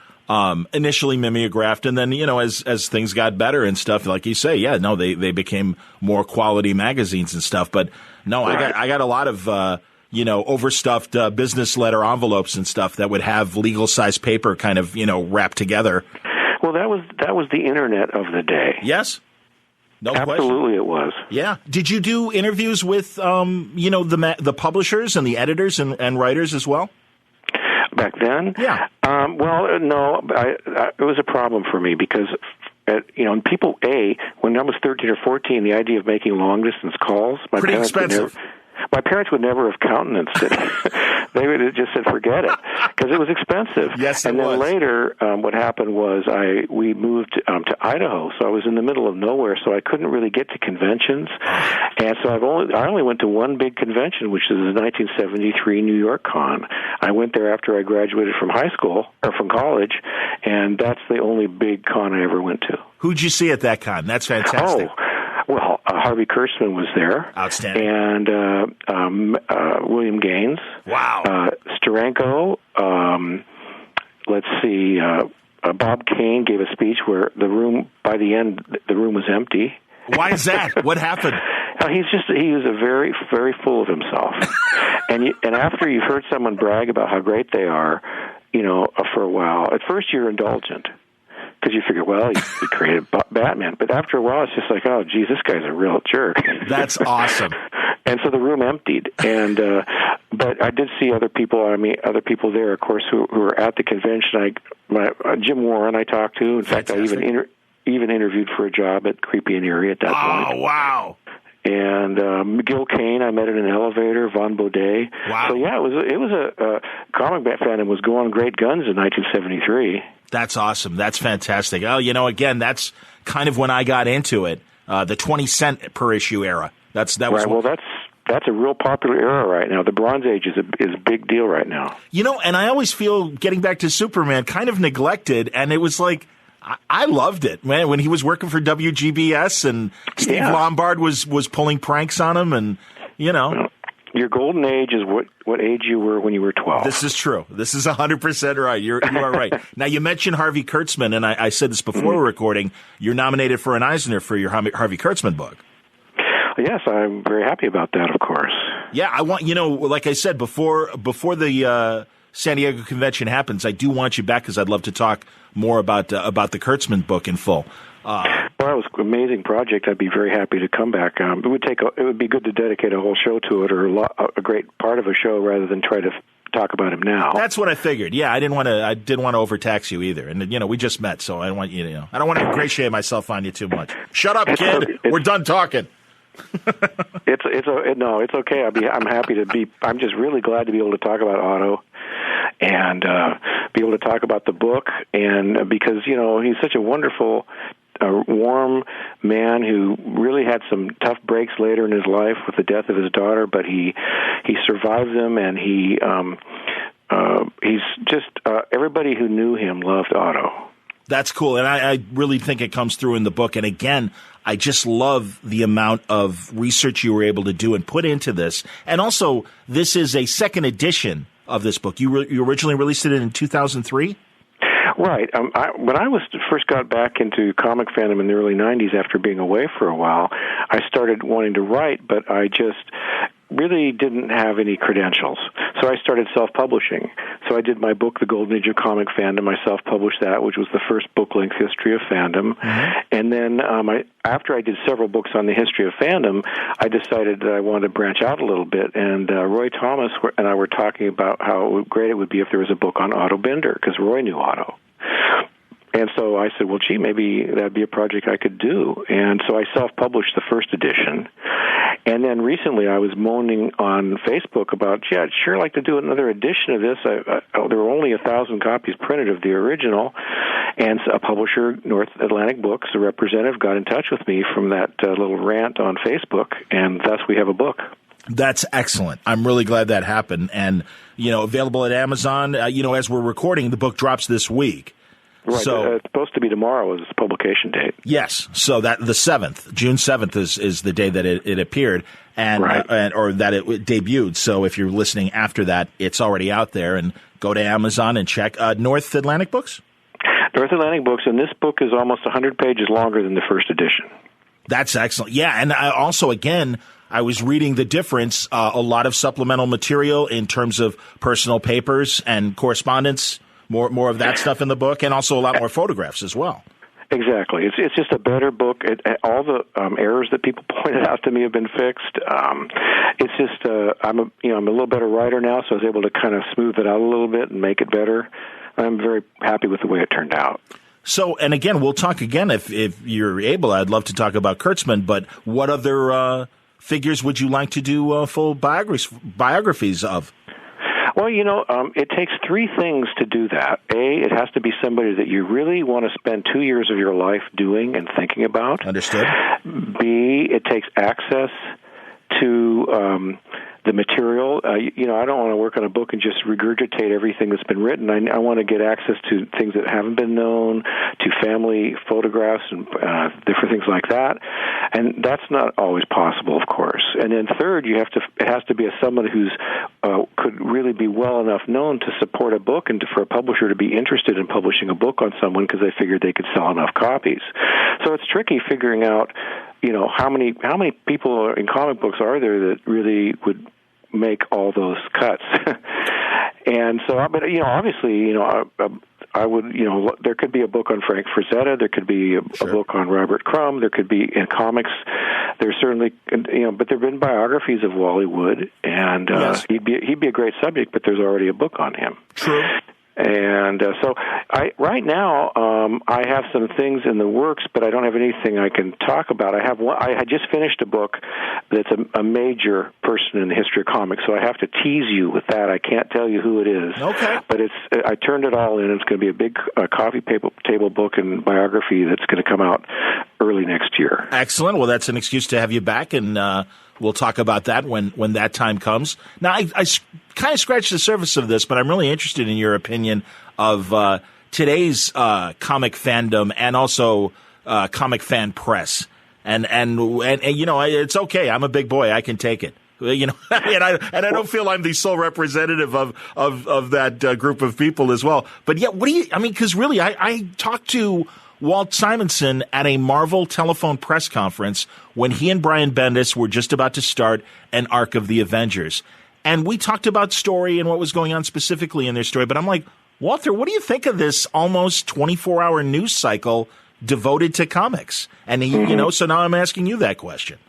initially mimeographed, and then, you know, as things got better and stuff, like you say, yeah, no, they became more quality magazines and stuff. But no, right. I got a lot of you know, overstuffed business letter envelopes and stuff that would have legal size paper kind of, you know, wrapped together. Well, that was the internet of the day. Yes. No Absolutely, question. It was. Yeah. Did you do interviews with, you know, the publishers and the editors and writers as well? Back then? Yeah. Well, no, it was a problem for me because, you know, and people, when I was 13 or 14, the idea of making long-distance calls, pretty expensive. My parents would never have countenanced it. They would have just said, forget it, because it was expensive. Yes, and then later, what happened was we moved to Idaho, so I was in the middle of nowhere, so I couldn't really get to conventions. And so I only went to one big convention, which is the 1973 New York Con. I went there after I graduated from high school, or from college, and that's the only big con I ever went to. Who'd you see at that con? That's fantastic. Well, Harvey Kurtzman was there. Outstanding. And William Gaines. Wow. Steranko. Let's see. Bob Kane gave a speech where by the end, the room was empty. Why is that? What happened? He was a very, very full of himself. and after you've heard someone brag about how great they are, you know, for a while, at first you're indulgent. Because you figure, well, he created Batman. But after a while, it's just like, oh, geez, this guy's a real jerk. That's awesome. And so the room emptied. And but I did see other people. I mean, other people there, of course, who were at the convention. Jim Warren I talked to. In fact, I even interviewed for a job at Creepy and Eerie at that point. Oh, wow. And McGill Kane, I met in an elevator. Von Baudet. Wow. So yeah, it was a comic book fandom was going great guns in 1973. That's awesome. That's fantastic. Oh, you know, again, that's kind of when I got into it. The 20-cent per issue era. That was right. Well, that's a real popular era right now. The Bronze Age is a big deal right now. You know, and I always feel, getting back to Superman, kind of neglected, and it was like, I loved it, man. When he was working for WGBS and Steve Lombard was pulling pranks on him, and, you know. Well, your golden age is what age you were when you were 12. This is true. This is 100% right. You are right. Now, you mentioned Harvey Kurtzman, and I said this before we're recording. You're nominated for an Eisner for your Harvey Kurtzman book. Yes, I'm very happy about that, of course. Yeah, I want, you know, like I said, before the San Diego convention happens, I do want you back because I'd love to talk more about the Kurtzman book in full. Well, it was an amazing project. I'd be very happy to come back. It would be good to dedicate a whole show to it, or a great part of a show, rather than try to talk about him now. That's what I figured. Yeah, I didn't want to overtax you either. And we just met, so I don't want I don't want to ingratiate myself on you too much. Shut up, kid. We're done talking. It's okay. I'm happy to be. I'm just really glad to be able to talk about Otto and be able to talk about the book, and because he's such a wonderful, warm man who really had some tough breaks later in his life with the death of his daughter, but he survived them, and he's just everybody who knew him loved Otto. That's cool, and I really think it comes through in the book. And again, I just love the amount of research you were able to do and put into this. And also, this is a second edition of this book. You originally released it in 2003? Right. When I first got back into comic fandom in the early 90s after being away for a while, I started wanting to write, but I just really didn't have any credentials. So I started self-publishing. So I did my book, The Golden Age of Comic Fandom. I self-published that, which was the first book-length history of fandom. Mm-hmm. And then after I did several books on the history of fandom, I decided that I wanted to branch out a little bit. And Roy Thomas and I were talking about how great it would be if there was a book on Otto Binder, because Roy knew Otto. And so I said, well, gee, maybe that'd be a project I could do. And so I self-published the first edition. And then recently I was moaning on Facebook about, gee, I'd sure like to do another edition of this. There were only 1,000 copies printed of the original. And a publisher, North Atlantic Books, a representative, got in touch with me from that little rant on Facebook, and thus we have a book. That's excellent. I'm really glad that happened. And, available at Amazon. As we're recording, the book drops this week. Right. So, it's supposed to be tomorrow is its publication date. Yes. So that the 7th, June 7th is the day that it appeared and, right. Or that it debuted. So if you're listening after that, it's already out there, and go to Amazon and check North Atlantic Books. North Atlantic Books, and this book is almost 100 pages longer than the first edition. That's excellent. Yeah. And I was reading the difference, a lot of supplemental material in terms of personal papers and correspondence. More of that stuff in the book, and also a lot more photographs as well. Exactly. It's just a better book. All the errors that people pointed out to me have been fixed. It's just I'm a little better writer now, so I was able to kind of smooth it out a little bit and make it better. I'm very happy with the way it turned out. So, and again, we'll talk again if you're able. I'd love to talk about Kurtzman, but what other figures would you like to do full biographies of? Well, it takes three things to do that. A, it has to be somebody that you really want to spend 2 years of your life doing and thinking about. Understood. B, it takes access to the material. I don't want to work on a book and just regurgitate everything that's been written. I want to get access to things that haven't been known, to family photographs and different things like that. And that's not always possible, of course. And then third, it has to be someone who's could really be well enough known to support a book and for a publisher to be interested in publishing a book on someone because they figured they could sell enough copies. So it's tricky figuring out, how many people in comic books are there that really would make all those cuts. And so, but obviously, I would, there could be a book on Frank Frazetta. There could be a book on Robert Crumb. There could be in comics. There's certainly, but there have been biographies of Wally Wood, and yes. He'd be a great subject. But there's already a book on him. True. And so right now I have some things in the works, but I don't have anything I can talk about. I just finished a book that's a major person in the history of comics, so I have to tease you with that. I can't tell you who it is. Okay. But I turned it all in. It's going to be a big coffee table book and biography that's going to come out early next year. Excellent. Well, that's an excuse to have you back, and we'll talk about that when that time comes. Now, I kind of scratched the surface of this, but I'm really interested in your opinion of today's comic fandom and also comic fan press. And it's okay. I'm a big boy. I can take it. And I don't feel I'm the sole representative of that group of people as well. But yeah, because really, I talked to Walt Simonson at a Marvel telephone press conference when he and Brian Bendis were just about to start an arc of the Avengers. And we talked about story and what was going on specifically in their story. But I'm like, Walter, what do you think of this almost 24-hour news cycle devoted to comics? And so now I'm asking you that question.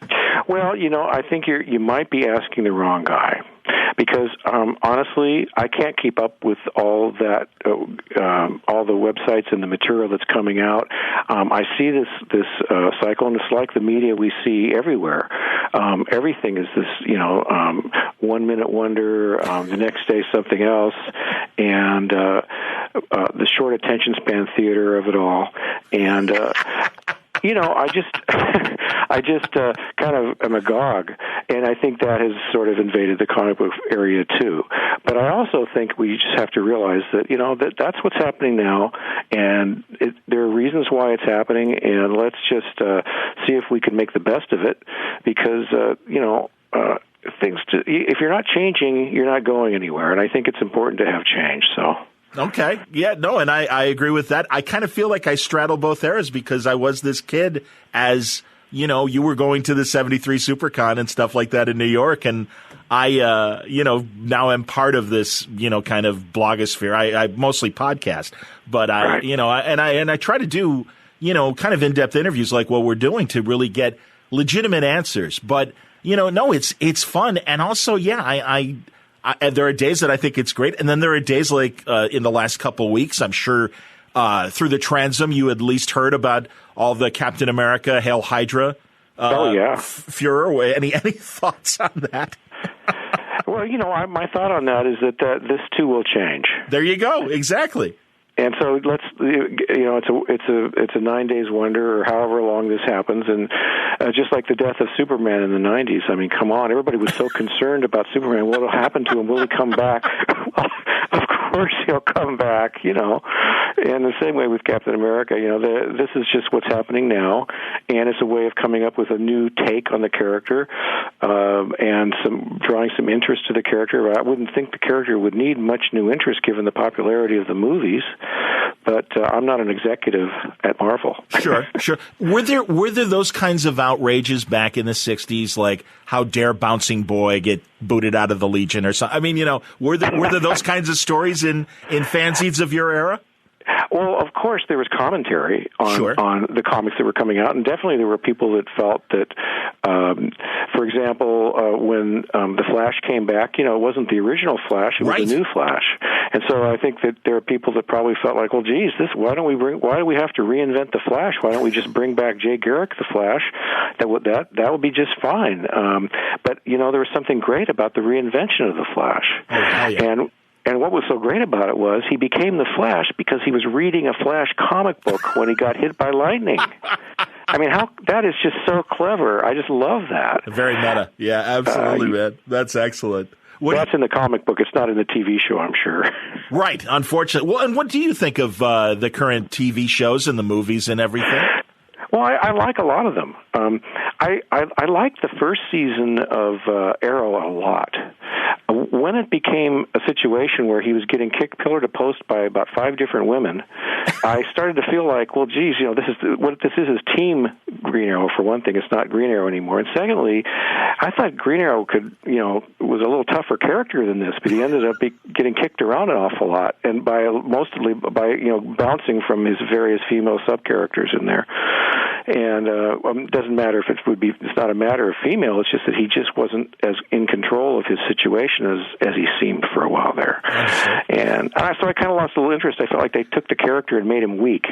Well, I think you might be asking the wrong guy. Because honestly, I can't keep up with all that, all the websites and the material that's coming out. I see this cycle, and it's like the media we see everywhere. Everything is this, 1 minute wonder, the next day something else, and the short attention span theater of it all. And I just kind of am agog, and I think that has sort of invaded the comic book area too. But I also think we just have to realize that that's what's happening now, and there are reasons why it's happening, and let's just see if we can make the best of it, because if you're not changing, you're not going anywhere, and I think it's important to have change. So. Okay. Yeah, no, and I agree with that. I kind of feel like I straddle both eras because I was this kid as, you were going to the 73 SuperCon and stuff like that in New York. And I, now I'm part of this, kind of blogosphere. I mostly podcast, but right. I try to do, kind of in-depth interviews like what we're doing to really get legitimate answers. But, no, it's fun. And also, there are days that I think it's great, and then there are days like in the last couple of weeks, I'm sure through the transom you at least heard about all the Captain America, Hail Hydra furor. Any thoughts on that? Well, my thought on that is that this too will change. There you go. Exactly. And so it's a 9 days wonder, or however long this happens, and just like the death of Superman in the 90s. I mean, come on, everybody was so concerned about Superman. What will happen to him? Will he come back? Of course he'll come back. And the same way with Captain America. This is just what's happening now, and it's a way of coming up with a new take on the character, and drawing some interest to the character. I wouldn't think the character would need much new interest given the popularity of the movies. But I'm not an executive at Marvel. Sure. Were there those kinds of outrages back in the 60s, like how dare Bouncing Boy get booted out of the Legion or something? I mean, were there those kinds of stories in fanzines of your era? Well, of course, there was commentary on the comics that were coming out, and definitely there were people that felt that, for example, when the Flash came back, it wasn't the original Flash; it was the new Flash, and so I think that there are people that probably felt like, well, geez, why do we have to reinvent the Flash? Why don't we just bring back Jay Garrick, the Flash? That would be just fine. But there was something great about the reinvention of the Flash, And what was so great about it was he became the Flash because he was reading a Flash comic book when he got hit by lightning. I mean, that is just so clever. I just love that. Very meta. Yeah, absolutely, man. That's excellent. That's in the comic book. It's not in the TV show, I'm sure. Right, unfortunately. Well, and what do you think of the current TV shows and the movies and everything? Well, I like a lot of them. I liked the first season of Arrow a lot. When it became a situation where he was getting kicked pillar to post by about 5 different women, I started to feel like, well, geez, what this is Team Green Arrow, for one thing. It's not Green Arrow anymore. And secondly, I thought Green Arrow was a little tougher character than this, but he ended up getting kicked around an awful lot, and mostly by bouncing from his various female sub-characters in there. And it doesn't matter if it's not a matter of female, it's just that he just wasn't as in control of his situation as he seemed for a while there. And so I kind of lost a little interest. I felt like they took the character and made him weak.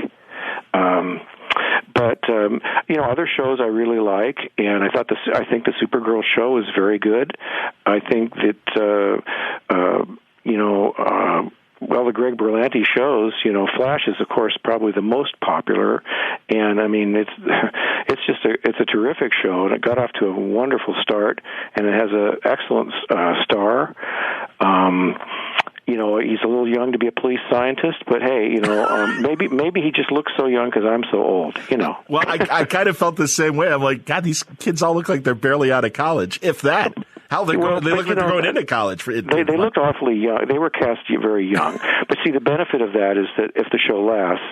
But other shows I really like, and I think the Supergirl show is very good. I think that the Greg Berlanti shows, Flash is, of course, probably the most popular, and I mean, it's a terrific show, and it got off to a wonderful start, and it has an excellent star. He's a little young to be a police scientist, but hey, maybe he just looks so young because I'm so old, Well, I kind of felt the same way. I'm like, God, these kids all look like they're barely out of college, if that. They look like they're going into college. They looked awfully young. They were cast very young. But see, the benefit of that is that if the show lasts,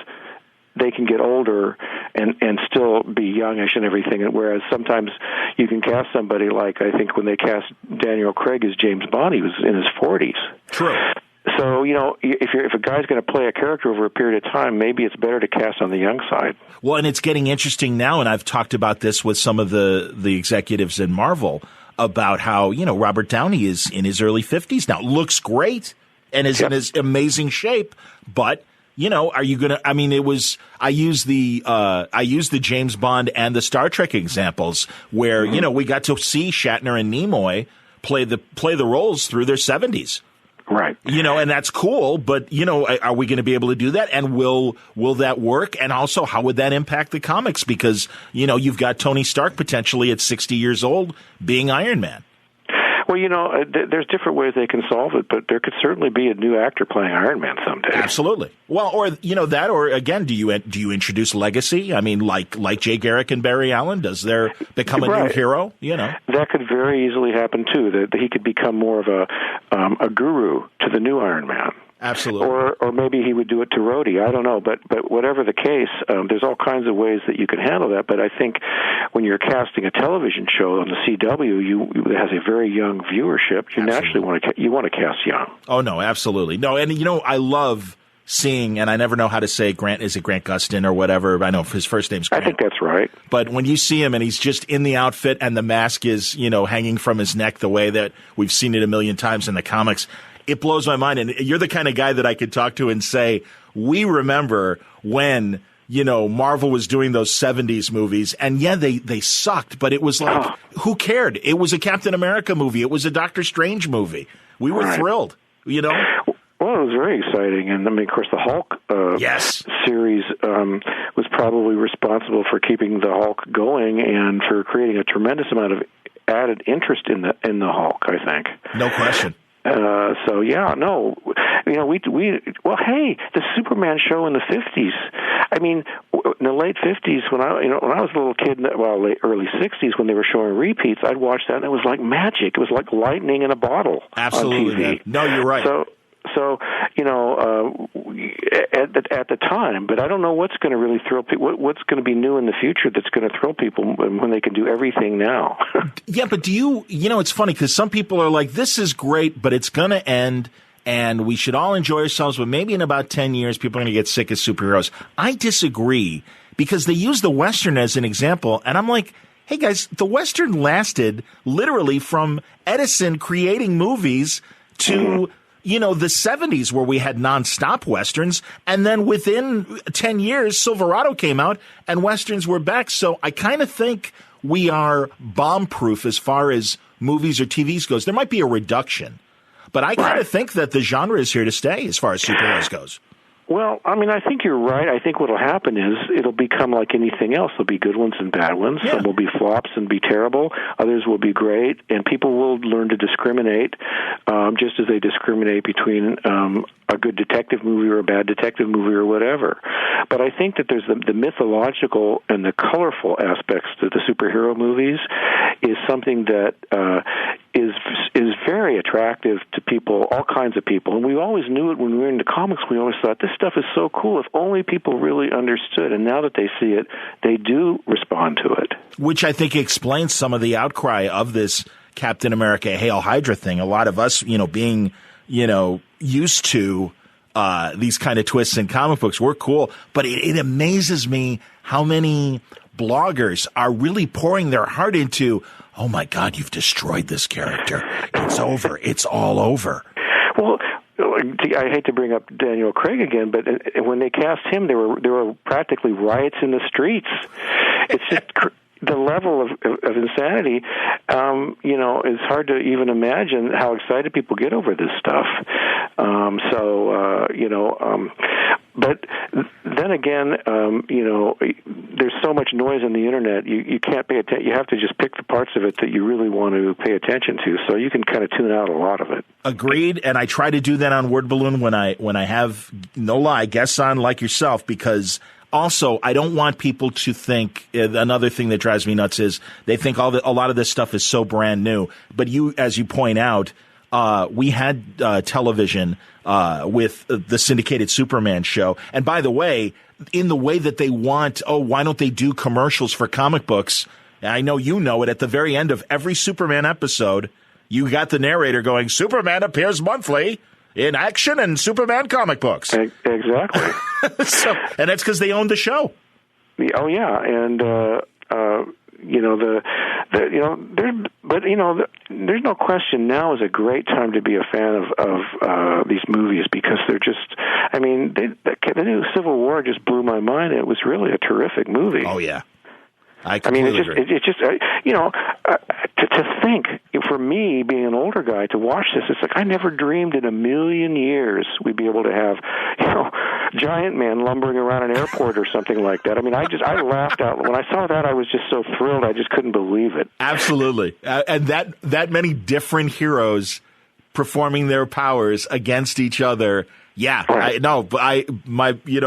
they can get older and still be youngish and everything. Whereas sometimes you can cast somebody like, I think when they cast Daniel Craig as James Bond, he was in his 40s. True. So, if a guy's going to play a character over a period of time, maybe it's better to cast on the young side. Well, and it's getting interesting now, and I've talked about this with some of the executives in Marvel about how, Robert Downey is in his early 50s now. Looks great and is in his amazing shape, but are you going to, I use the James Bond and the Star Trek examples where, we got to see Shatner and Nimoy play the roles through their 70s. Right. And that's cool, but, are we going to be able to do that? And will that work? And also, how would that impact the comics? Because, you've got Tony Stark potentially at 60 years old being Iron Man. Well, there's different ways they can solve it, but there could certainly be a new actor playing Iron Man someday. Absolutely. Well, or that, or again, do you introduce legacy? I mean, like Jay Garrick and Barry Allen, does there become a new hero? That could very easily happen too. That he could become more of a guru to the new Iron Man. Absolutely. Or maybe he would do it to Rhodey. I don't know. But whatever the case, there's all kinds of ways that you can handle that. But I think when you're casting a television show on the CW, that has a very young viewership, you naturally want to cast young. Oh, no, absolutely. No, and I love seeing, and I never know how to say Grant, is it Grant Gustin or whatever? I know his first name's Grant. I think that's right. But when you see him and he's just in the outfit and the mask is, hanging from his neck the way that we've seen it a million times in the comics, it blows my mind. And you're the kind of guy that I could talk to and say, we remember when, Marvel was doing those 70s movies, and they sucked, but it was like, who cared? It was a Captain America movie. It was a Doctor Strange movie. We were thrilled, Well, it was very exciting. And, of course, the Hulk series was probably responsible for keeping the Hulk going and for creating a tremendous amount of added interest in the Hulk, I think. No question. Hey, the Superman show in the 50s. I mean, in the late 50s, when I was a little kid, early 60s, when they were showing repeats, I'd watch that, and it was like magic. It was like lightning in a bottle. Absolutely. On TV. No, you're right. So at the time, but I don't know what's going to really thrill people. What's going to be new in the future that's going to thrill people when they can do everything now? Yeah, but do you? It's funny because some people are like, "This is great, but it's going to end, and we should all enjoy ourselves." But maybe in about 10 years, people are going to get sick of superheroes. I disagree because they use the Western as an example, and I'm like, "Hey guys, the Western lasted literally from Edison creating movies to." The 70s where we had nonstop Westerns, and then within 10 years, Silverado came out, and Westerns were back. So I kind of think we are bomb-proof as far as movies or TVs goes. There might be a reduction, but I kind of think that the genre is here to stay as far as superheroes goes. Well, I think you're right. I think what will happen is it'll become like anything else. There'll be good ones and bad ones. Yeah. Some will be flops and be terrible. Others will be great, and people will learn to discriminate, just as they discriminate between a good detective movie or a bad detective movie or whatever. But I think that there's the mythological and the colorful aspects to the superhero movies is something that is very attractive to people, all kinds of people. And we always knew it when we were into comics. We always thought, this stuff is so cool. If only people really understood. And now that they see it, they do respond to it. Which I think explains some of the outcry of this Captain America Hail Hydra thing. A lot of us, being, used to these kind of twists in comic books, we're cool. But it amazes me how many bloggers are really pouring their heart into, oh my God, you've destroyed this character. It's over. It's all over. Well, I hate to bring up Daniel Craig again, but when they cast him, there were practically riots in the streets. It's just the level of insanity. It's hard to even imagine how excited people get over this stuff. But then again, there's so much noise on the internet. You can't pay attention. You have to just pick the parts of it that you really want to pay attention to. So you can kind of tune out a lot of it. Agreed, and I try to do that on Word Balloon when I have, no lie, guests on like yourself, because also I don't want people to think, another thing that drives me nuts is they think a lot of this stuff is so brand new. But as you point out, we had television with the syndicated Superman show. And by the way, in the way that they want, why don't they do commercials for comic books? And I know you know it. At the very end of every Superman episode, you got the narrator going, Superman appears monthly in Action and Superman comic books. Exactly. And that's because they owned the show. Oh, yeah. And, there's no question now is a great time to be a fan of these movies because they're just, I mean, the new Civil War just blew my mind. It was really a terrific movie. Oh, yeah. To think, for me, being an older guy, to watch this, it's like I never dreamed in a million years we'd be able to have, Giant Man lumbering around an airport or something like that. I mean, I laughed out. When I saw that, I was just so thrilled, I just couldn't believe it. Absolutely. And that many different heroes performing their powers against each other. Yeah, right.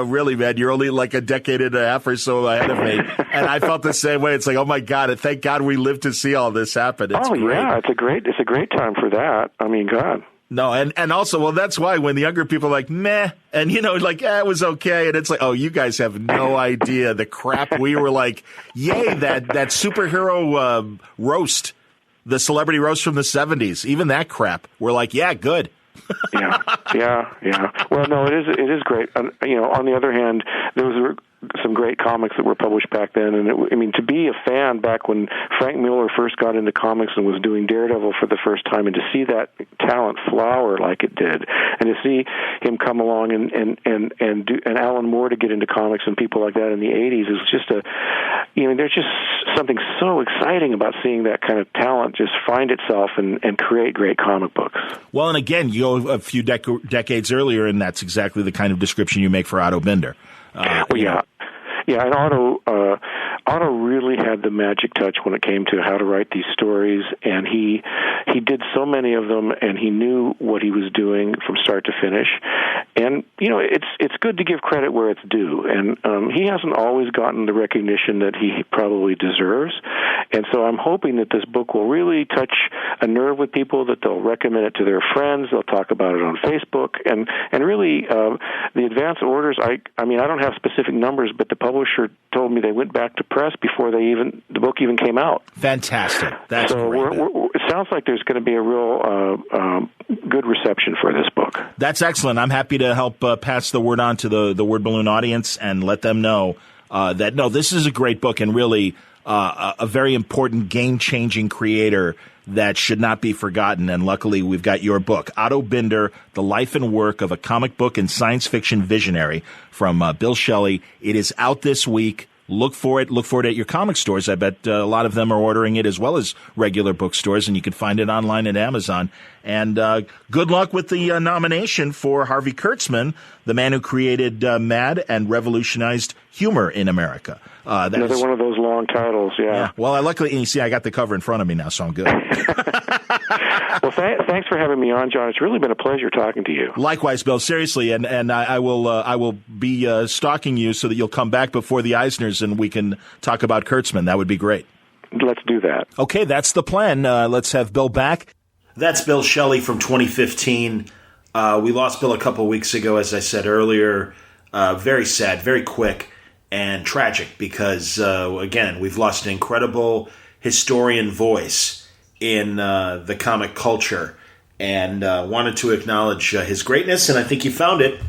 Really, man, you're only like a decade and a half or so ahead of me. And I felt the same way. It's like, oh my God, thank God we lived to see all this happen. It's great. Yeah, it's a great time for that. I mean, God. No, and also, well, that's why when the younger people are like, meh, and it was okay. And it's like, oh, you guys have no idea the crap we were like, yay, that superhero roast, the celebrity roast from the 70s, even that crap. We're like, yeah, good. Yeah. Well, no, it is great. On the other hand, those were some great comics that were published back then, and to be a fan back when Frank Miller first got into comics and was doing Daredevil for the first time, and to see that talent flower like it did, and to see him come along and Alan Moore to get into comics and people like that in the 80s is just there's just something so exciting about seeing that kind of talent just find itself and create great comic books. Well, and again, you go a few decades earlier, and that's exactly the kind of description you make for Otto Binder. Yeah, and Otto really had the magic touch when it came to how to write these stories, and he did so many of them, and he knew what he was doing from start to finish. And it's good to give credit where it's due, and he hasn't always gotten the recognition that he probably deserves. And so I'm hoping that this book will really touch a nerve with people, that they'll recommend it to their friends, they'll talk about it on Facebook, and really the advance orders. I don't have specific numbers, but the publisher told me they went back to press before the book even came out. Fantastic. That's so great. It sounds like there's going to be a real good reception for this book. That's excellent. I'm happy to help pass the word on to the Word Balloon audience and let them know that, no, this is a great book and really a very important game-changing creator that should not be forgotten. And luckily, we've got your book, Otto Binder, The Life and Work of a Comic Book and Science Fiction Visionary, from Bill Schelly. It is out this week. Look for it. Look for it at your comic stores. I bet a lot of them are ordering it as well as regular bookstores, and you can find it online at Amazon. And good luck with the nomination for Harvey Kurtzman, the man who created Mad and revolutionized humor in America. Another one of those long titles, yeah. Well, luckily, you see, I got the cover in front of me now, so I'm good. Well, thanks for having me on, John. It's really been a pleasure talking to you. Likewise, Bill. Seriously, and I will be stalking you so that you'll come back before the Eisners and we can talk about Kurtzman. That would be great. Let's do that. Okay, that's the plan. Let's have Bill back. That's Bill Schelly from 2015. We lost Bill a couple weeks ago, as I said earlier. Very sad, very quick, and tragic because, again, we've lost an incredible historian voice in the comic culture, and wanted to acknowledge his greatness, and I think you found it.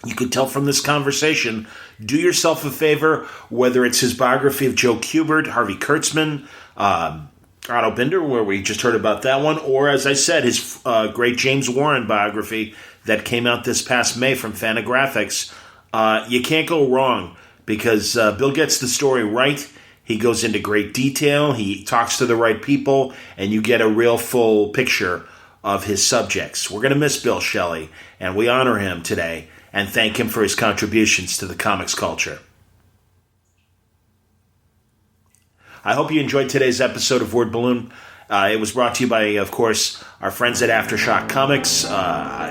You could tell from this conversation. Do yourself a favor, whether it's his biography of Joe Kubert, Harvey Kurtzman, Otto Binder, where we just heard about that one, or, as I said, his great James Warren biography that came out this past May from Fantagraphics. You can't go wrong because Bill gets the story right. He goes into great detail. He talks to the right people, and you get a real full picture of his subjects. We're going to miss Bill Schelly, and we honor him today and thank him for his contributions to the comics culture. I hope you enjoyed today's episode of Word Balloon. It was brought to you by, of course, our friends at Aftershock Comics.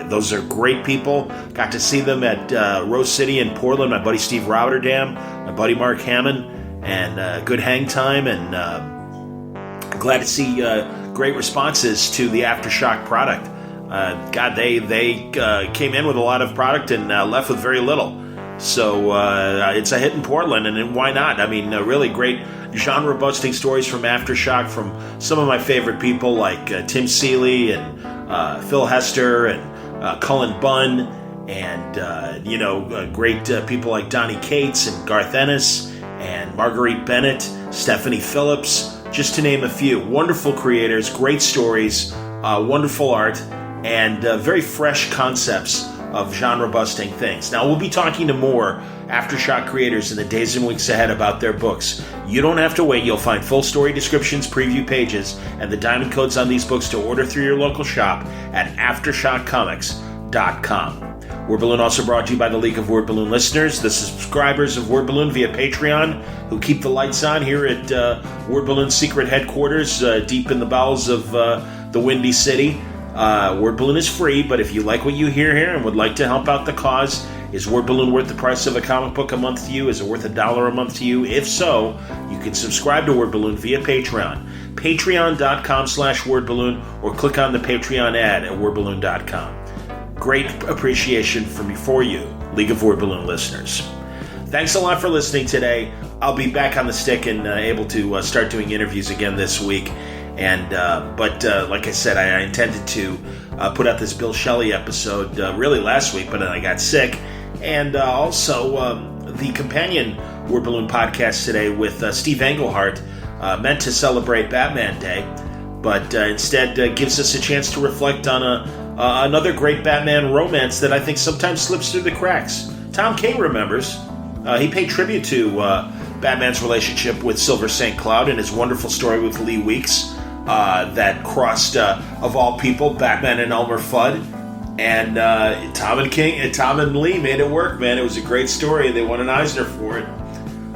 Those are great people. Got to see them at Rose City in Portland. My buddy Steve Rotterdam, my buddy Mark Hammond, and good hang time. And glad to see great responses to the Aftershock product. God, they came in with a lot of product and left with very little. So it's a hit in Portland, and why not? I mean, really great genre-busting stories from Aftershock from some of my favorite people like Tim Seeley and Phil Hester and Cullen Bunn, and great people like Donnie Cates and Garth Ennis and Marguerite Bennett, Stephanie Phillips, just to name a few. Wonderful creators, great stories, wonderful art, and very fresh concepts of genre-busting things. Now, we'll be talking to more Aftershock creators in the days and weeks ahead about their books. You don't have to wait. You'll find full story descriptions, preview pages, and the diamond codes on these books to order through your local shop at AftershockComics.com. Word Balloon also brought to you by the League of Word Balloon listeners, the subscribers of Word Balloon via Patreon, who keep the lights on here at Word Balloon's secret headquarters deep in the bowels of the Windy City. Word Balloon is free, but if you like what you hear here and would like to help out the cause, is Word Balloon worth the price of a comic book a month to you? Is it worth $1 a month to you? If so, you can subscribe to Word Balloon via Patreon. Patreon.com/wordballoon, or click on the Patreon ad at wordballoon.com. Great appreciation for you, League of Word Balloon listeners. Thanks a lot for listening today. I'll be back on the stick and able to start doing interviews again this week. But like I said, I intended to put out this Bill Schelly episode really last week, but then I got sick. And also the companion Word Balloon podcast today with Steve Englehart, meant to celebrate Batman Day, but instead gives us a chance to reflect on another great Batman romance that I think sometimes slips through the cracks. Tom King remembers. He paid tribute to Batman's relationship with Silver St. Cloud in his wonderful story with Lee Weeks that crossed, of all people, Batman and Elmer Fudd. And Tom and Lee made it work, man. It was a great story. They won an Eisner for it.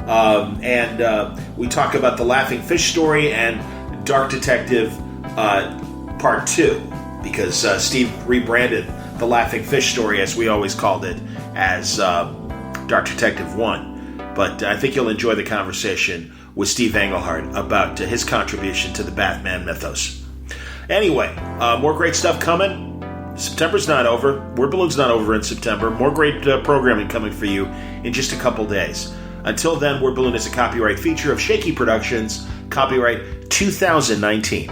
And we talk about the Laughing Fish story and Dark Detective Part 2, because Steve rebranded the Laughing Fish story, as we always called it, as Dark Detective 1. But I think you'll enjoy the conversation with Steve Englehart about his contribution to the Batman mythos. Anyway, more great stuff coming. September's not over. Word Balloon's not over in September. More great programming coming for you in just a couple days. Until then, Word Balloon is a copyright feature of Shaky Productions, copyright 2019.